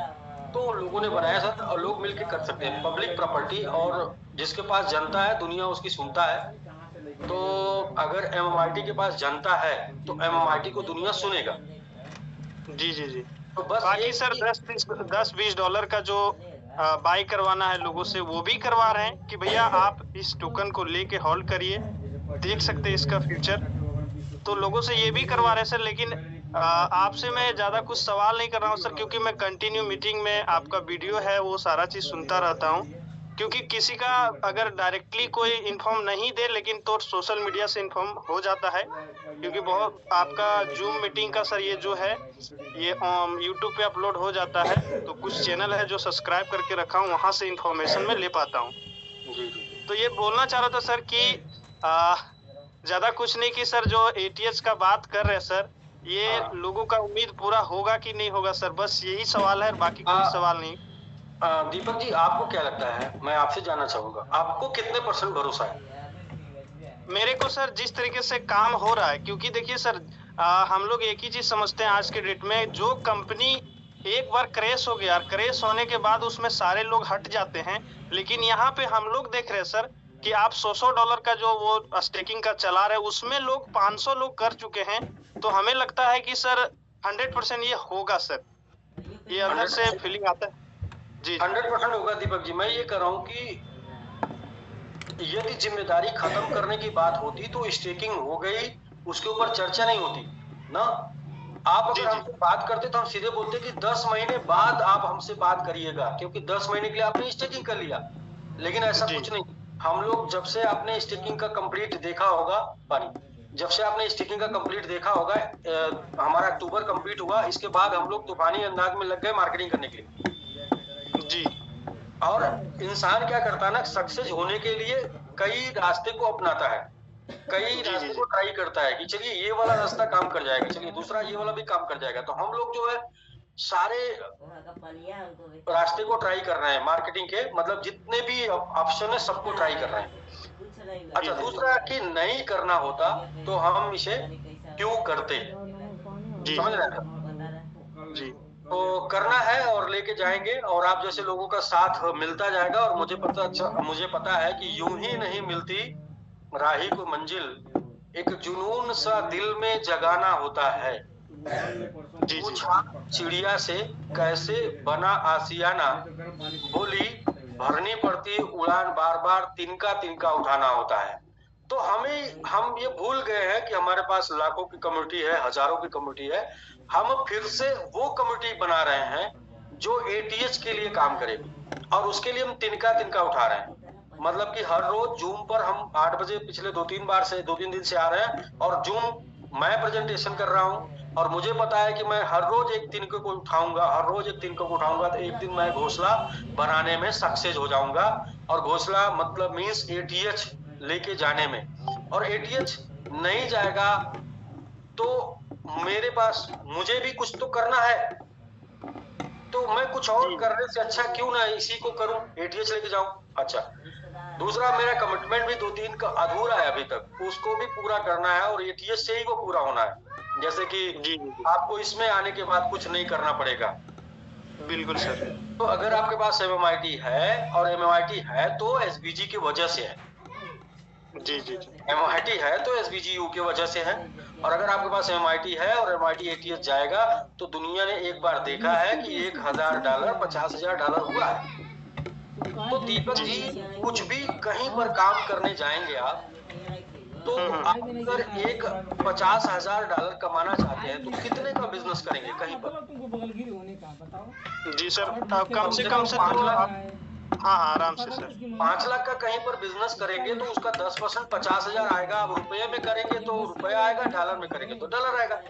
तो लोगों ने बनाया सर, और लोग मिलके कर सकते हैं। पब्लिक प्रॉपर्टी, और जिसके पास जनता है, दुनिया उसकी सुनता है। तो अगर एमएमआईटी के पास जनता है तो एमएमआईटी को दुनिया सुनेगा। जी जी जी। तो बस बाकी सर $10-20 का जो बाई करवाना है लोगों से, वो भी करवा रहे हैं कि भैया आप इस टोकन को लेके होल्ड करिए, देख सकते हैं इसका फ्यूचर। तो लोगों से ये भी करवा रहे हैं सर, लेकिन आपसे मैं ज्यादा कुछ सवाल नहीं कर रहा हूँ सर, क्योंकि मैं कंटिन्यू मीटिंग में आपका वीडियो है वो सारा चीज सुनता रहता हूँ। क्योंकि किसी का अगर डायरेक्टली कोई इन्फॉर्म नहीं दे, लेकिन तो सोशल मीडिया से इन्फॉर्म हो जाता है। क्योंकि बहुत आपका जूम मीटिंग का सर ये जो है ये यूट्यूब पे अपलोड हो जाता है, तो कुछ चैनल है जो सब्सक्राइब करके रखा हूँ, वहां से इन्फॉर्मेशन मैं ले पाता हूँ। तो ये बोलना चाह रहा था सर कि ज्यादा कुछ नहीं कि सर जो एटीएच का बात कर रहे हैं सर, ये लोगों का उम्मीद पूरा होगा कि नहीं होगा सर, बस यही सवाल है, बाकी कोई सवाल नहीं। दीपक जी, आपको क्या लगता है? मैं आपसे जानना चाहूंगा, आपको कितने % भरोसा है? मेरे को सर जिस तरीके से काम हो रहा है, क्योंकि देखिए सर हम लोग एक ही चीज समझते हैं आज के डेट में, जो कंपनी एक बार क्रैश हो गया, क्रैश होने के बाद उसमें सारे लोग हट जाते हैं। लेकिन यहाँ पे हम लोग देख रहे हैं सर कि आप $100 का जो वो स्टेकिंग का चला रहे हैं, उसमें लोग 500 लोग कर चुके हैं। तो हमें लगता है कि सर 100% ये होगा सर, ये अंदर से फीलिंग आता है जी। 100% होगा दीपक जी। मैं ये कर रहा हूँ कि यदि जिम्मेदारी खत्म करने की बात होती तो स्टेकिंग हो गई, उसके ऊपर चर्चा नहीं होती ना। आप अगर हमसे बात करते तो हम सीधे बोलते कि 10 महीने बाद आप हमसे बात करिएगा, क्योंकि 10 महीने के लिए आपने स्टेकिंग कर लिया। लेकिन ऐसा कुछ नहीं। हम लोग जब से आपने स्टेकिंग का कंप्लीट देखा होगा, जब से आपने स्टेकिंग का कंप्लीट देखा होगा, हमारा अक्टूबर कंप्लीट हुआ, इसके बाद हम लोग तूफानी अंदाज में लग गए मार्केटिंग करने के लिए जी। और इंसान क्या करता है ना, सक्सेस होने के लिए कई रास्ते को अपनाता है, कई रास्ते को ट्राई करता है कि चलिए ये वाला रास्ता काम कर जाएगा, चलिए दूसरा ये वाला भी काम कर जाएगा। तो हम लोग जो है सारे रास्ते को ट्राई कर रहे हैं, मार्केटिंग के मतलब जितने भी ऑप्शन है सबको ट्राई कर रहे हैं। अच्छा, दूसरा कि नहीं करना होता तो हम इसे क्यों करते, समझ रहे हैं जी। तो करना है और लेके जाएंगे, और आप जैसे लोगों का साथ मिलता जाएगा। और मुझे पता है कि यूं ही नहीं मिलती राही को मंजिल, एक जुनून सा दिल में जगाना होता है। पूछा चिड़िया से कैसे बना आसियाना, बोली भरनी पड़ती उड़ान, बार बार तिनका तिनका उठाना होता है। तो हम ये भूल गए हैं कि हमारे पास लाखों की कम्युनिटी है, हजारों की कम्युनिटी है। हम फिर से वो कम्युनिटी बना रहे हैं जो एटीएच के लिए काम करेगी, और उसके लिए हम तिनका तिनका उठा रहे हैं। मतलब कि हर रोज जूम पर हम 8 बजे पिछले 2-3 दिन से आ रहे हैं, और जूम मैं प्रेजेंटेशन कर रहा हूँ। और मुझे पता है कि मैं हर रोज एक तिनके को उठाऊंगा, हर रोज एक तिनके को उठाऊंगा, तो एक दिन मैं घोंसला बनाने में सक्सेस हो जाऊंगा। और घोंसला मतलब मीन्स एटीएच लेके जाने में। और एटीएच नहीं जाएगा तो मेरे पास, मुझे भी कुछ तो करना है, तो मैं कुछ और करने से अच्छा क्यों ना इसी को करूं, एटीएच लेके जाऊं। अच्छा, दूसरा मेरा कमिटमेंट भी 2-3 का अधूरा है अभी तक, उसको भी पूरा करना है, और एटीएच से ही वो पूरा होना है। जैसे कि आपको इसमें आने के बाद कुछ नहीं करना पड़ेगा। बिल्कुल सर। तो अगर आपके पास एमएमआईटी है, और एमएमआईटी है तो एसबीजी की वजह से है। जी जी। एमआईटी है तो एसबीजीयू की वजह से है। और अगर आपके पास एमआईटी है और एमआईटी एटीएच जाएगा, तो दुनिया ने एक बार देखा है कि $1000 $50,000 हुआ है। तो दीपक जी, कुछ भी कहीं पर काम करने जाएंगे आप, तो आप अगर एक $50,000 कमाना चाहते हैं तो कितने का बिजनेस करेंगे कहीं पर? तुमको बगलगिरी होने का बताओ। जी सर, कम से कम तो आप, हाँ आराम से सर, 5 लाख का कहीं पर बिजनेस करेंगे तो उसका 10% 50,000 आएगा। आप रुपये में करेंगे तो रुपया आएगा, डॉलर में करेंगे तो डॉलर आएगा।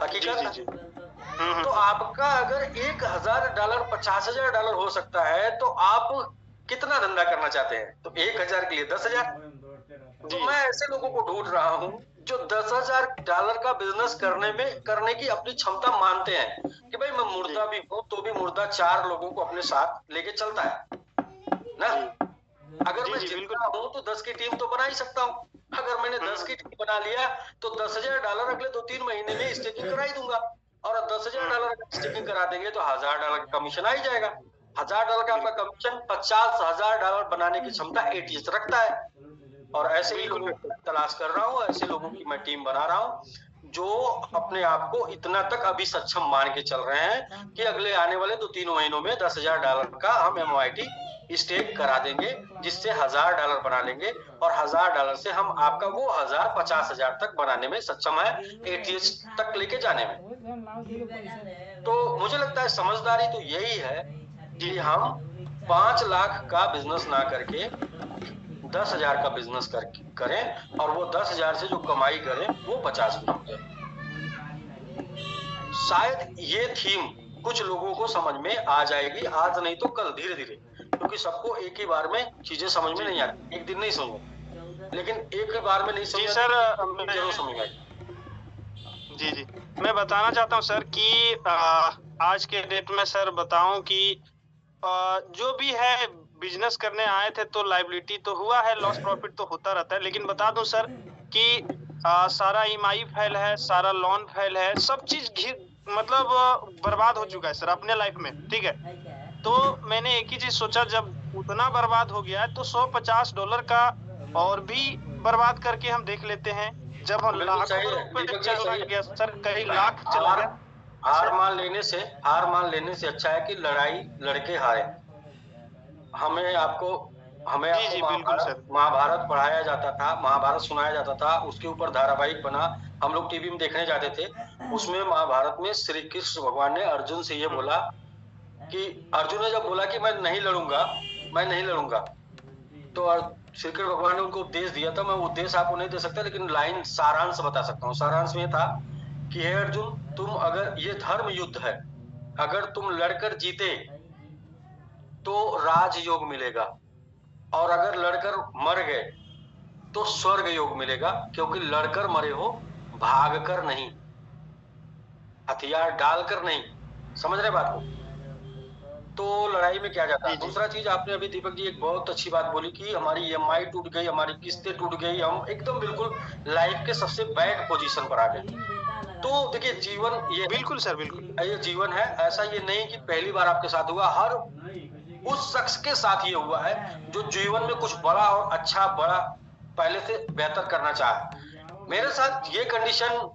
हकीकत है। तो आपका अगर $1,000 $50,000 हो सकता है तो आप कितना धंधा करना चाहते हैं? तो 1,000 के लिए 10,000। तो मैं ऐसे लोगों को ढूंढ रहा हूँ जो $10,000 का बिजनेस करने की अपनी क्षमता मानते हैं कि भाई मैं मुर्दा भी हूँ तो भी मुर्दा 4 लोगों को अपने साथ लेके चलता है ना। अगर मैं जितना हूँ तो 10 की टीम तो बना ही सकता हूँ। अगर मैंने 10 की टीम बना लिया तो $10,000 अगले 2-3 महीने में स्टेकिंग करा ही दूंगा। और $10,000 का स्टेकिंग करा देंगे तो $1,000 का कमीशन आ ही जाएगा। $1,000 का आपका कमीशन $50,000 बनाने की क्षमता ATS रखता है। और ऐसे ही लोगों को तलाश कर रहा हूँ, ऐसे लोगों की मैं टीम बना रहा हूँ जो अपने आप को इतना तक अभी सक्षम मान के चल रहे हैं कि अगले आने वाले 2-3 महीनों में $10,000 का हम MMIT स्टेक करा देंगे, जिससे $1,000 बना लेंगे। और $1,000 से हम आपका वो 1,000 50,000 तक बनाने में सक्षम है, ATS तक लेके जाने में। तो मुझे लगता है समझदारी तो यही है कि हम 5 लाख का बिजनेस ना करके 10,000 का बिजनेस करें और वो 10,000 से जो कमाई करें वो 50 गुना हो जाए। शायद ये थीम कुछ लोगों को समझ में आ जाएगी, आज नहीं तो कल, धीरे धीरे, क्योंकि सबको एक ही बार में चीजें समझ में नहीं आती, एक दिन नहीं समझ, लेकिन एक ही बार में नहीं समझ सर, जरूर समझ आएगी। जी मैं बताना चाहता हूँ सर कि आज के डेट में सर बताऊं कि जो भी है बिजनेस करने आए थे तो लायबिलिटी तो हुआ है, लॉस प्रॉफिट तो होता रहता है। लेकिन बता दूं सर कि सारा EMI फेल है, सारा लोन फेल है, सब चीज मतलब बर्बाद हो चुका है सर अपने लाइफ में, ठीक है। तो मैंने एक ही चीज सोचा, जब उतना बर्बाद हो गया है तो $150 का और भी बर्बाद करके हम देख लेते हैं। जब हम लाखों रुपए चला गया सर, कई लाख चला गया। हार मान लेने से अच्छा है कि लड़ाई लड़के हारे। हमें आपको महाभारत पढ़ाया जाता था, महाभारत सुनाया जाता था, उसके ऊपर धारावाहिक बना, हम लोग टीवी में देखने जाते थे। उसमें महाभारत में श्री कृष्ण भगवान ने अर्जुन से ये बोला कि अर्जुन ने जब बोला कि मैं नहीं लड़ूंगा, तो श्री कृष्ण भगवान ने उनको उपदेश दिया था। मैं उपदेश आपको नहीं दे सकता, लेकिन लाइन सारांश बता सकता हूँ। सारांश में था कि हे अर्जुन, तुम अगर, ये धर्म युद्ध है, अगर तुम लड़कर जीते तो राजयोग मिलेगा, और अगर लड़कर मर गए तो स्वर्ग योग मिलेगा, क्योंकि लड़कर मरे हो, भागकर नहीं, हथियार डालकर नहीं। समझ रहे बात को? तो लड़ाई में क्या जाता है। दूसरा चीज, आपने अभी दीपक जी एक बहुत अच्छी बात बोली कि हमारी EMI टूट गई, हमारी किस्तें टूट गई, हम एकदम बिल्कुल लाइफ के सबसे बैड पोजीशन पर आ गए। तो देखिए, जीवन ये, बिल्कुल सर, बिल्कुल ये जीवन है। ऐसा ये नहीं कि पहली बार आपके साथ हुआ, हर उस शख्स के साथ ये हुआ है जो जीवन में कुछ बड़ा और अच्छा, बड़ा पहले से बेहतर करना चाहे। मेरे साथ ये कंडीशन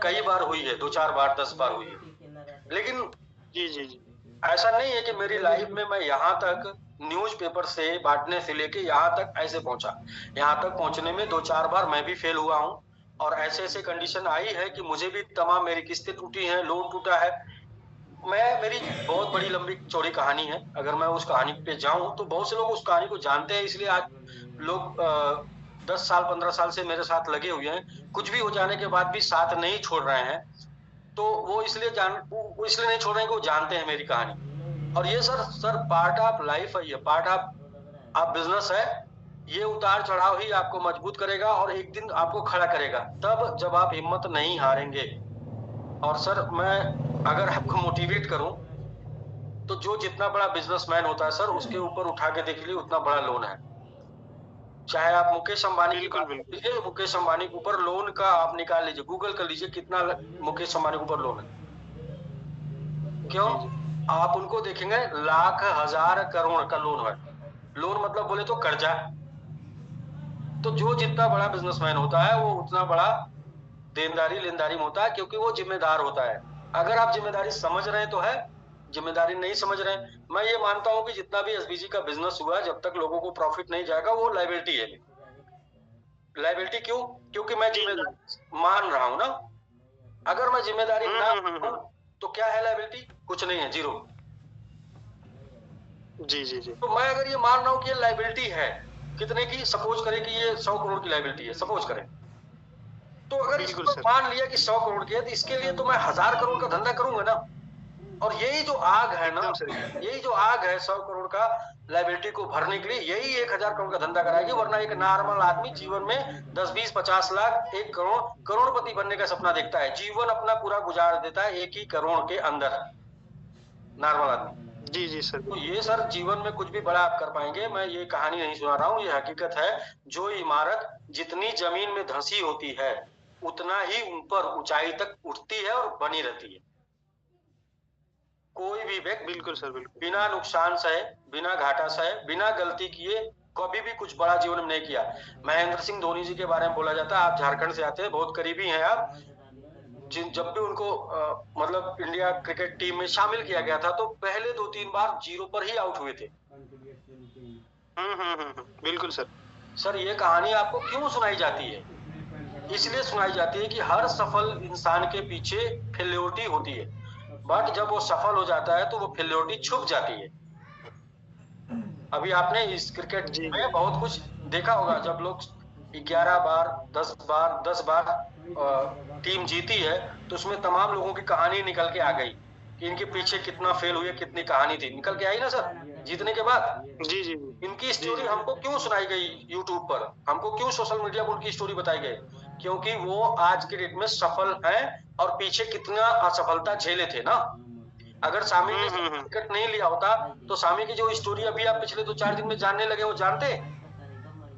कई बार हुई है, 2-4 बार, 10 बार हुई है। लेकिन जी ऐसा नहीं है कि मेरी लाइफ में मैं यहाँ तक न्यूज़पेपर से बांटने से लेके यहाँ तक ऐसे पहुंचा। यहाँ तक पहुंचने में 2-4 बार मैं भी फेल हुआ हूँ, और ऐसे कंडीशन आई है कि मुझे भी तमाम, मेरी किस्तें टूटी हैं, लोन टूटा है। मेरी बहुत बड़ी लंबी चौड़ी कहानी है। अगर मैं उस कहानी पे जाऊं तो बहुत से लोग उस कहानी को जानते हैं, इसलिए आज लोग 10 साल 15 साल से मेरे साथ लगे हुए हैं। कुछ भी हो जाने के बाद भी साथ नहीं छोड़ रहे हैं। तो वो इसलिए नहीं छोड़ रहे हैं कि वो जानते हैं मेरी कहानी। और ये सर पार्ट ऑफ लाइफ है, ये पार्ट ऑफ बिजनेस है। ये उतार चढ़ाव ही आपको मजबूत करेगा और एक दिन आपको खड़ा करेगा, तब जब आप हिम्मत नहीं हारेंगे। और सर, मैं अगर आपको मोटिवेट करूं तो जो जितना बड़ा बिजनेसमैन होता है सर, उसके ऊपर उठा के देख लीजिए उतना बड़ा लोन है। चाहे आप मुकेश अंबानी की बात कीजिए, मुकेश अंबानी के ऊपर लोन का आप निकाल लीजिए, गूगल कर लीजिए कितना मुकेश अंबानी के ऊपर लोन है। क्यों? आप उनको देखेंगे लाख, हजार, करोड़ का लोन है। लोन मतलब बोले तो कर्जा। तो जो जितना बड़ा बिजनेसमैन होता है वो उतना बड़ा देनदारी लेनदारी में होता है, क्योंकि वो जिम्मेदार होता है। अगर आप जिम्मेदारी समझ रहे हैं तो है, जिम्मेदारी नहीं समझ रहे हैं, मैं ये मानता हूं कि जितना भी SBG का बिजनेस हुआ, जब तक लोगों को प्रॉफिट नहीं जाएगा वो लायबिलिटी है। लाइबिलिटी क्यों? क्योंकि मैं जिम्मेदारी मान रहा हूं ना। अगर मैं जिम्मेदारी ना हूं तो क्या है लाइबिलिटी? कुछ नहीं है, जीरो। जी जी जी। तो मैं अगर ये मान रहा हूं कि ये लाइबिलिटी है, कितने की? सपोज करें कि ये 100 करोड़ की लाइबिलिटी है, सपोज करें। तो अगर बिल्कुल इसको सर। मान लिया कि 100 करोड़ की है, तो इसके लिए तो मैं 1000 करोड़ का धंधा करूंगा ना। और यही जो आग है ना, एकदम सही। यही जो आग है 100 करोड़ का लाइबिलिटी को भरने के लिए, यही 1000 करोड़ का धंधा कराएगी। वरना एक नॉर्मल आदमी जीवन में 10, 20, 50 लाख, 1 करोड़, करोड़पति बनने का सपना देखता है, जीवन अपना पूरा गुजार देता है 1 ही करोड़ के अंदर, नॉर्मल आदमी। जी जी सर। तो ये सर जीवन में कुछ भी बड़ा आप कर पाएंगे, मैं ये कहानी नहीं सुना रहा हूँ, ये हकीकत है। जो इमारत जितनी जमीन में धंसी होती है, उतना ही ऊपर ऊंचाई तक उठती है और बनी रहती है। कोई भी व्यक्ति बिल्कुल सर, बिल्कुल। बिना नुकसान सहे, बिना घाटा सहे, बिना गलती किए कभी भी कुछ बड़ा जीवन में नहीं किया। महेंद्र सिंह धोनी जी के बारे में बोला जाता है, आप झारखंड से आते हैं, बहुत करीबी हैं आप। जब भी उनको मतलब इंडिया क्रिकेट टीम में शामिल किया गया था, तो पहले 2-3 बार जीरो पर ही आउट हुए थे। बिल्कुल सर। सर ये कहानी आपको क्यों सुनाई जाती है? इसलिए सुनाई जाती है कि हर सफल इंसान के पीछे फेल्योरिटी होती है, बट जब वो सफल हो जाता है तो वो फेल्योरिटी छुप जाती है। अभी आपने इस क्रिकेट में बहुत कुछ देखा होगा, जब लोग 11 बार 10 बार टीम जीती है, तो उसमें तमाम लोगों की कहानी निकल के आ गई कि इनके पीछे कितना फेल हुए, कितनी कहानी थी, निकल के आई ना सर जीतने के बाद। जी जी। इनकी स्टोरी हमको क्यों सुनाई गई यूट्यूब पर, हमको क्यों सोशल मीडिया पर उनकी स्टोरी बताई गई? क्योंकि वो आज के डेट में सफल हैं और पीछे कितना असफलता झेले थे ना। अगर सामी ने टिकट नहीं लिया होता तो सामी की जो स्टोरी अभी आप पिछले 2-4 दिन में जानने लगे, वो जानते?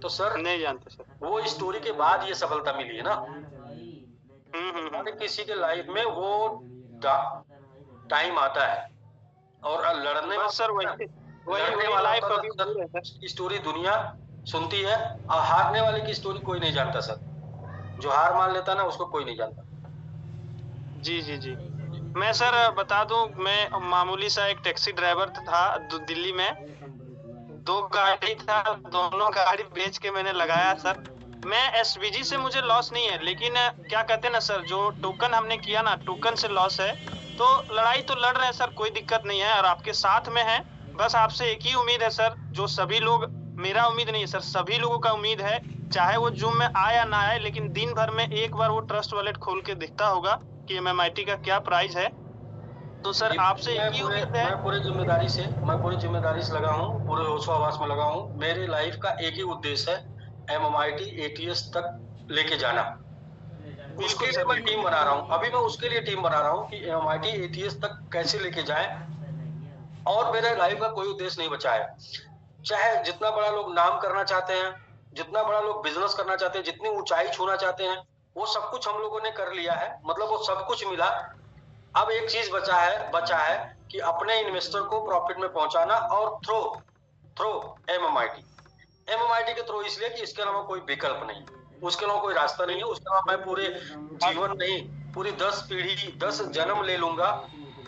तो सर नहीं जानते सर। वो स्टोरी के बाद ये सफलता मिली है ना। किसी के लाइफ में वो टाइम आता है और लड़ने में सर वही लाइफ की स्टोरी दुनिया सुनती है, और हारने वाले की स्टोरी कोई नहीं जानता सर। जो हार मान लेता ना, उसको कोई नहीं जानता। जी जी जी। मैं सर बता दूं, मैं मामूली सा एक टैक्सी ड्राइवर था दिल्ली में। 2 गाड़ी था, दोनों गाड़ी बेच के मैंने लगाया सर। मैं एसबीजी से मुझे लॉस नहीं है, लेकिन क्या कहते हैं ना सर, जो टोकन हमने किया ना, टोकन से लॉस है। तो लड़ाई तो लड़ रहे हैं सर, कोई दिक्कत नहीं है, और आपके साथ में है। बस आपसे एक ही उम्मीद है सर, जो सभी लोग, मेरा उम्मीद नहीं है सर, सभी लोगों का उम्मीद है, चाहे वो जूम में आए या ना आए, लेकिन दिन भर में एक बार वो ट्रस्ट वॉलेट खोल के दिखता होगा कि MMIT का क्या प्राइस है। तो सर आपसे एक ही उम्मीद है। मैं पूरी जिम्मेदारी से लगा हूँ, पूरे होशो हवास में लगा हूँ। मेरे लाइफ का एक ही उद्देश्य है, MMIT ATS तक लेके जाना। उसके लिए मैं टीम बना रहा हूँ, अभी मैं उसके लिए टीम बना रहा हूँ कि MMIT ATS तक कैसे लेके जाए। और मेरे लाइफ का कोई उद्देश्य नहीं बचा है। चाहे जितना बड़ा लोग नाम करना चाहते हैं, जितना बड़ा लोग बिजनेस करना चाहते हैं, जितनी ऊंचाई छूना चाहते हैं, वो सब कुछ हम लोगों ने कर लिया है, मतलब वो सब कुछ मिला। अब एक चीज बचा है कि अपने इन्वेस्टर को प्रॉफिट में पहुंचाना, और थ्रो MMIT के थ्रू, इसलिए कि इसके अलावा कोई विकल्प नहीं, उसके अलावा कोई रास्ता नहीं है। उसके अलावा मैं पूरे जीवन नहीं, पूरी 10 पीढ़ी 10 जन्म ले लूंगा,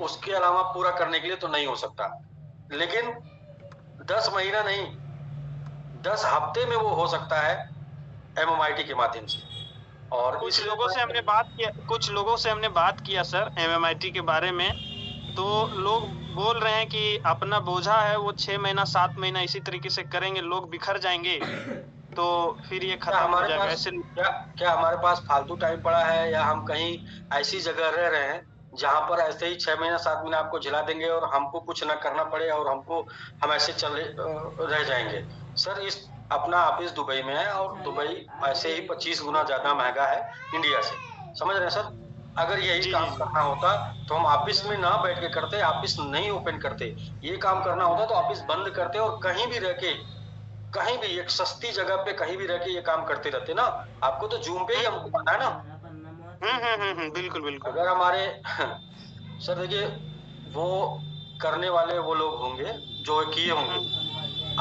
उसके अलावा पूरा करने के लिए तो नहीं हो सकता। लेकिन 10 महीना नहीं, 10 हफ्ते में वो हो सकता है MMIT के माध्यम से। और कुछ लोगों से हमने बात किया सर MMIT के बारे में, तो लोग बोल रहे हैं कि अपना बोझा है वो 6 महीना 7 महीना इसी तरीके से करेंगे, लोग बिखर जाएंगे, तो फिर ये खत्म हो जाएगा। ऐसे क्या हमारे पास फालतू टाइम पड़ा है, या हम कहीं ऐसी जगह रह रहे हैं जहां पर ऐसे ही 6 महीना 7 महीना आपको झिला देंगे और हमको कुछ ना करना पड़े, और हम ऐसे चले रह जाएंगे? सर इस अपना ऑफिस दुबई में है, और दुबई ऐसे ही 25 गुना ज्यादा महंगा है इंडिया से, समझ रहे हैं सर? अगर यही काम करना होता तो हम ऑफिस में ना बैठ के करते, ऑफिस नहीं ओपन करते। ये काम करना होता तो ऑफिस बंद करते और कहीं भी रह के, कहीं भी एक सस्ती जगह पे कहीं भी रह के ये काम करते रहते ना। आपको तो जूम पे ही हमको पता है ना। बिल्कुल बिल्कुल। अगर हमारे सर देखिए, वो करने वाले वो लोग होंगे जो किए होंगे।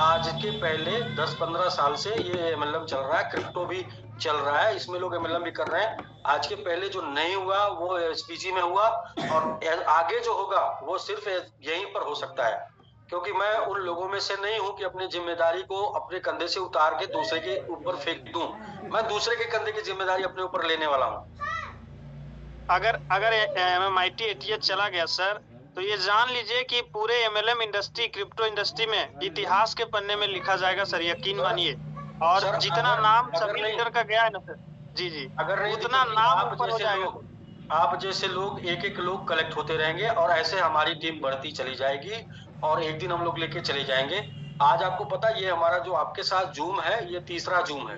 आज के पहले 10-15 साल से ये MLM चल रहा है, क्रिप्टो भी चल रहा है, इसमें लोग MLM भी कर रहे हैं। आज के पहले जो नहीं हुआ वो SPG में हुआ, और आगे जो होगा वो सिर्फ यहीं पर हो सकता है। क्योंकि मैं उन लोगों में से नहीं हूं कि अपनी जिम्मेदारी को अपने कंधे से उतार के दूसरे के ऊपर फेंक दूं। मैं दूसरे के कंधे की जिम्मेदारी अपने ऊपर लेने वाला हूं। अगर अगर MMIT ATH चला गया सर, तो ये जान लीजिए कि पूरे MLM इंडस्ट्री, क्रिप्टो इंडस्ट्री में इतिहास के पन्ने में लिखा जाएगा सर, यकीन मानिए। और सर, जितना अगर- नाम अगर सभी नहीं- लीडर का गया है ना सर, जी जी, अगर नहीं उतना तो नाम आप ऊपर हो जैसे जाएगा। लोग, आप जैसे लोग एक एक लोग कलेक्ट होते रहेंगे और ऐसे हमारी टीम बढ़ती चली जाएगी और एक दिन हम लोग लेके चले जाएंगे। आज आपको पता, ये हमारा जो आपके साथ जूम है, ये तीसरा जूम है।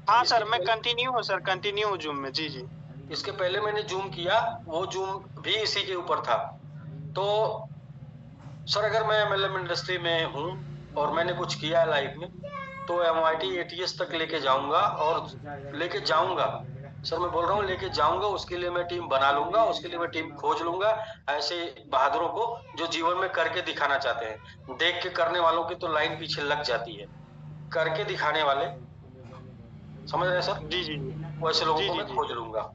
हाँ सर, मैं कंटिन्यू हूँ सर, कंटिन्यू हूँ जूम में। जी जी, इसके पहले मैंने जूम किया, वो जूम भी इसी के ऊपर था। तो सर, अगर मैं MLM इंडस्ट्री में हूँ और मैंने कुछ किया है लाइफ में, तो MIT ATS तक लेके जाऊंगा और लेके जाऊंगा। सर मैं बोल रहा हूँ लेके जाऊंगा, उसके लिए मैं टीम बना लूंगा, उसके लिए मैं टीम खोज लूंगा, ऐसे बहादुरों को जो जीवन में करके दिखाना चाहते हैं। देख के करने वालों की तो लाइन पीछे लग जाती है, करके दिखाने वाले, समझ रहे हैं सर? जी जी, वैसे लोगों जी, को जी, मैं जी। खोज लूंगा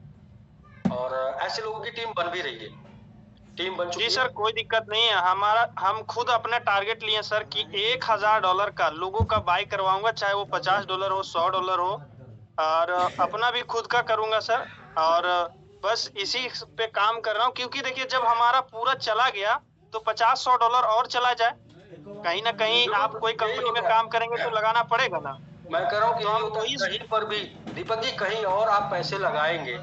और ऐसे लोगों की टीम बन भी रही है, टीम बन चुकी जी है। सर, कोई दिक्कत नहीं है। हम खुद अपना टारगेट लिए सर कि $1000 का लोगों का बाय करवाऊंगा, चाहे वो $50 हो, $100 हो, और अपना भी खुद का करूंगा सर। और बस इसी पे काम कर रहा हूँ, क्योंकि देखिए जब हमारा पूरा चला गया तो $50-100 और चला जाए, कहीं ना कहीं आप कोई कंपनी में काम करेंगे तो लगाना पड़ेगा ना। मैं कह रहा हूँ कि तो यही हम होता है, वही- कहीं पर भी दीपक जी कहीं और आप पैसे लगाएंगे,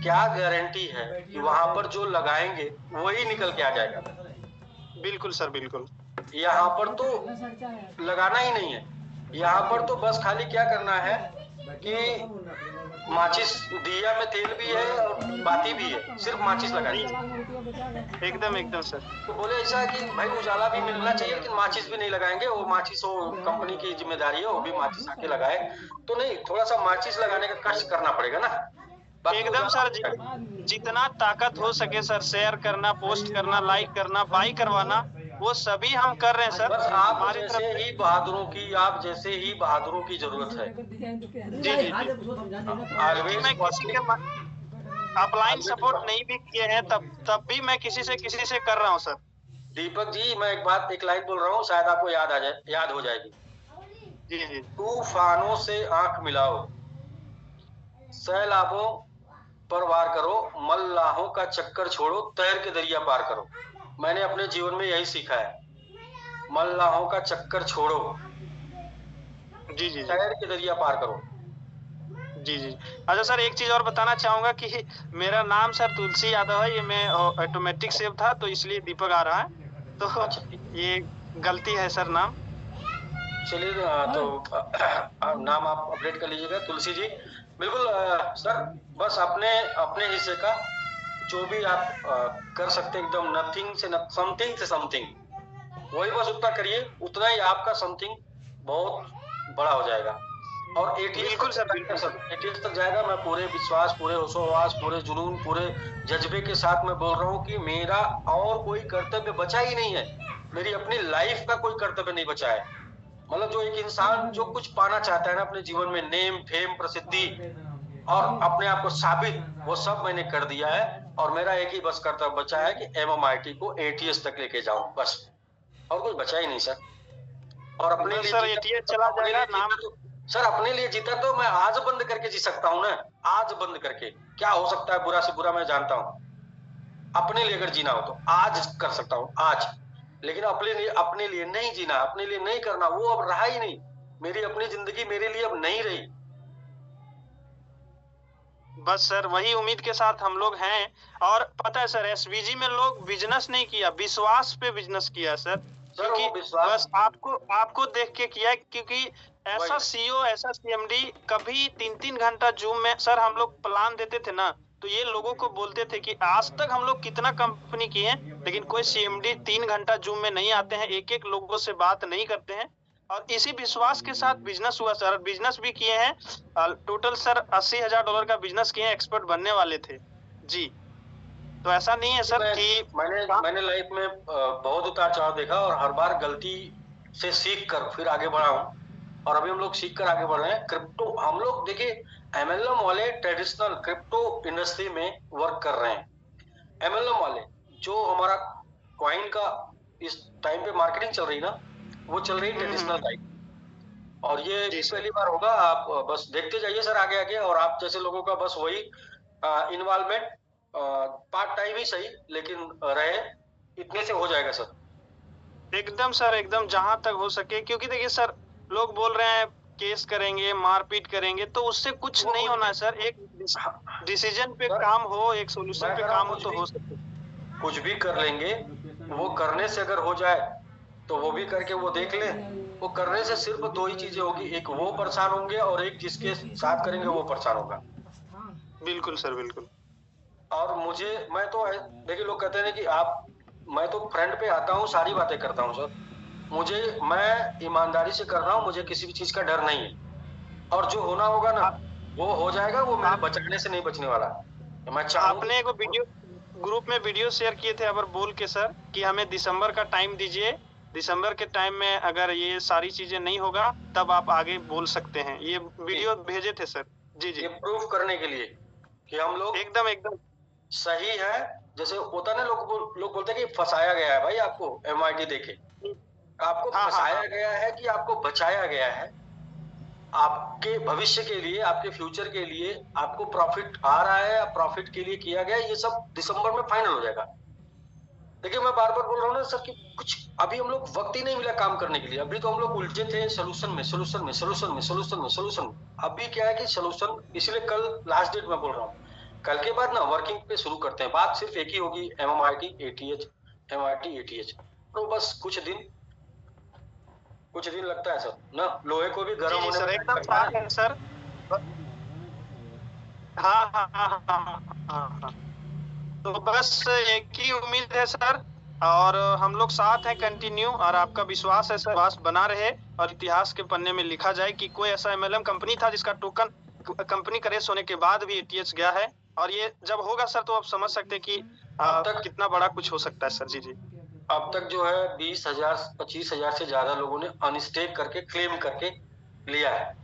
क्या गारंटी है कि वहां पर जो लगाएंगे वही निकल के आ जाएगा? बिल्कुल सर, बिल्कुल। यहाँ पर तो लगाना ही नहीं है, यहाँ पर तो बस खाली क्या करना है कि माचिस, दिया में तेल भी है और बाती भी है, सिर्फ माचिस लगानी है। एकदम एकदम सर। तो बोले ऐसा है कि भाई उजाला भी मिलना चाहिए, लेकिन माचिस भी नहीं लगाएंगे, वो माचिस वो कंपनी की जिम्मेदारी है, वो भी माचिस आके लगाए तो नहीं, थोड़ा सा माचिस लगाने का कष्ट करना पड़ेगा ना। बाकी एकदम उजाला सर, जितना ताकत हो सके सर, शेयर करना, पोस्ट करना, लाइक करना, बाई करवाना, वो सभी हम कर रहे हैं सर। बस आप हमारी जैसे तरफ ही बहादुरों की, आप जैसे ही बहादुरों की जरूरत है। जी जी, ऑलवेज मैं किसी के अपलाइन सपोर्ट नहीं भी किए हैं, तब भी मैं किसी से कर रहा हूँ सर। दीपक जी, मैं एक लाइन बोल रहा हूँ, शायद आपको याद हो जाएगी। जी जी, तूफानों से आंख मिलाओ, सैलाबों पर वार करो, मल्लाहों का चक्कर छोड़ो, तैर के दरिया पार करो। मैंने अपने जीवन में यही सीखा है, मल्लाहों का चक्कर छोड़ो, जी जी, तैर के दरिया पार करो। जी जी। अच्छा सर, एक चीज और बताना चाहूंगा कि मेरा नाम सर तुलसी यादव है, ये मैं ऑटोमेटिक सेव था तो इसलिए दीपक आ रहा है, तो ये गलती है सर नाम। चलिए, तो नाम आप अपडेट कर लीजिएगा, तुलसी जी। बिल्कुल सर, बस अपने हिस्से का जो भी आप कर सकते हैं, एकदम नथिंग से समथिंग से समथिंग, वही बस उतना करिए, उतना ही आपका समथिंग बहुत बड़ा हो जाएगा। और बिल्कुल सर, बिल्कुल सर। ATS तक जाएगा। मैं पूरे विश्वास, पूरे होशोहवास, पूरे जुनून, पूरे जज्बे के साथ मैं बोल रहा हूँ कि मेरा और कोई कर्तव्य बचा ही नहीं है, मेरी अपनी लाइफ का कोई कर्तव्य नहीं बचा है। मतलब जो एक इंसान जो कुछ पाना चाहता है ना अपने जीवन में, नेम, फेम, प्रसिद्धि और अपने आप को साबित, वो सब मैंने कर दिया है। और मेरा एक ही बस कर्तव्य बचा है कि MMIT को ATS तक लेके जाऊं, बस, और कुछ बचा ही नहीं सर। और अपने लिए सर जीता, ATS चला अपने जाएगा लिए नाम। जीता तो, सर अपने लिए जीता तो मैं आज बंद करके जी सकता हूँ ना, आज बंद करके। क्या हो सकता है बुरा से बुरा, मैं जानता हूँ। अपने लिए अगर जीना हो तो आज कर सकता हूँ, आज। लेकिन अपने लिए नहीं जीना, अपने लिए नहीं करना, वो अब रहा ही नहीं। मेरी अपनी जिंदगी मेरे लिए अब नहीं रही। बस सर, वही उम्मीद के साथ हम लोग हैं। और पता है सर, SBG में लोग बिजनेस नहीं किया, विश्वास पे बिजनेस किया सर। क्योंकि वो विश्वास- बस आपको देख के किया, क्योंकि ऐसा CEO, ऐसा CMD कभी 3-3 घंटा जूम में सर हम लोग प्लान देते थे ना, तो ये लोगों को बोलते थे कि आज तक हम लोग कितना कंपनी किए हैं, लेकिन कोई CMD 3 घंटा जूम में नहीं आते हैं, एक लोगों से बात नहीं करते हैं। और इसी विश्वास के साथ बिजनेस हुआ सर। बिजनेस भी किए हैं, टोटल सर $80,000 का बिजनेस किए हैं, एक्सपर्ट बनने वाले थे जी। तो ऐसा नहीं है सर कि मैंने लाइफ में बहुत उतार चढ़ाव देखा, और हर बार गलती से सीख कर फिर आगे बढ़ा हूँ। और अभी हम लोग सीख कर आगे बढ़ रहे हैं। क्रिप्टो, हम लोग देखिए MLM वाले ट्रेडिशनल क्रिप्टो इंडस्ट्री में वर्क कर रहे हैं। MLM वाले जो हमारा कॉइन का इस टाइम पे मार्केटिंग चल रही ना, वो चल रही ट्रेडिशनल बाइक, और ये जी सर। पहली बार होगा। आप बस देखते जाइए सर आगे आगे, और आप जैसे लोगों का बस वही इन्वॉल्वमेंट पार्ट टाइम ही सही लेकिन रहे, इतने से हो जाएगा सर। एकदम सर, एकदम जहां तक हो सके, क्योंकि देखिए सर, लोग बोल रहे हैं केस करेंगे, मारपीट करेंगे, तो उससे कुछ वो नहीं होना है सर। एक डिसीजन पे सर, काम हो, एक सोल्यूशन पे अगर काम आप हो कुछ तो भी हो सकता है। कुछ भी कर लेंगे, वो करने से अगर हो जाए तो वो भी करके वो देख ले। वो करने से सिर्फ दो ही चीजें होगी, एक वो परेशान होंगे और एक जिसके साथ करेंगे वो परेशान होगा। बिल्कुल सर, बिल्कुल। और मैं तो देखिए, लोग कहते हैं कि मैं तो फ्रंट पे आता हूँ, सारी बातें करता हूँ सर। मैं ईमानदारी से कर रहा हूँ, मुझे किसी भी चीज का डर नहीं है, और जो होना होगा ना वो हो जाएगा। वो मेरे बचाने से नहीं बचने वाला। मैं आपने एक वीडियो ग्रुप में वीडियो शेयर किए थे अगर बोल के सर कि हमें दिसंबर का टाइम दीजिए, दिसंबर के टाइम में अगर ये सारी चीजें नहीं होगा तब आप आगे बोल सकते हैं, ये वीडियो भेजे थे सर। जी जी, ये प्रूफ करने के लिए कि हम लोग एकदम एकदम सही है। जैसे होता ना, लोग बोलते हैं कि फंसाया गया है भाई आपको MIT देके। आपको हाँ, हाँ, फंसाया हाँ। गया है कि आपको बचाया गया है। आपके भविष्य के लिए, आपके फ्यूचर के लिए आपको प्रॉफिट आ रहा है, प्रॉफिट के लिए किया गया है। ये सब दिसंबर में फाइनल हो जाएगा। देखिए, मैं बार बार बोल रहा हूँ ना सर कि कुछ अभी हम लोग वक्त ही नहीं मिला काम करने के लिए। अभी तो हम लोग उलझे थे सोल्यूशन में। अभी क्या है कि सोल्यूशन, इसलिए कल लास्ट डेट में बोल रहा हूँ। कल के बाद ना वर्किंग पे शुरू करते हैं। बात सिर्फ एक ही होगी, MIT ATH। तो बस कुछ दिन लगता है सर ना, लोहे को भी जी गर्म जी होने सर, में एकदम लगता है। साथ है सर। हाँ हाँ हाँ हाँ हाँ हाँ। तो बस एक ही उम्मीद है सर, और हम लोग साथ हैं कंटिन्यू, और आपका विश्वास है सर, विश्वास बना रहे और इतिहास के पन्ने में लिखा जाए कि कोई ऐसा MLM कंपनी था जिसका टोकन कंपनी का रेस होने के बाद भी ATH गया है। और ये जब होगा सर तो आप समझ सकते हैं कि कितना बड़ा कुछ हो सकता है सर। जी जी। अब तक जो है 20,000 25,000 से ज्यादा लोगों ने अनस्टेक करके क्लेम करके लिया है।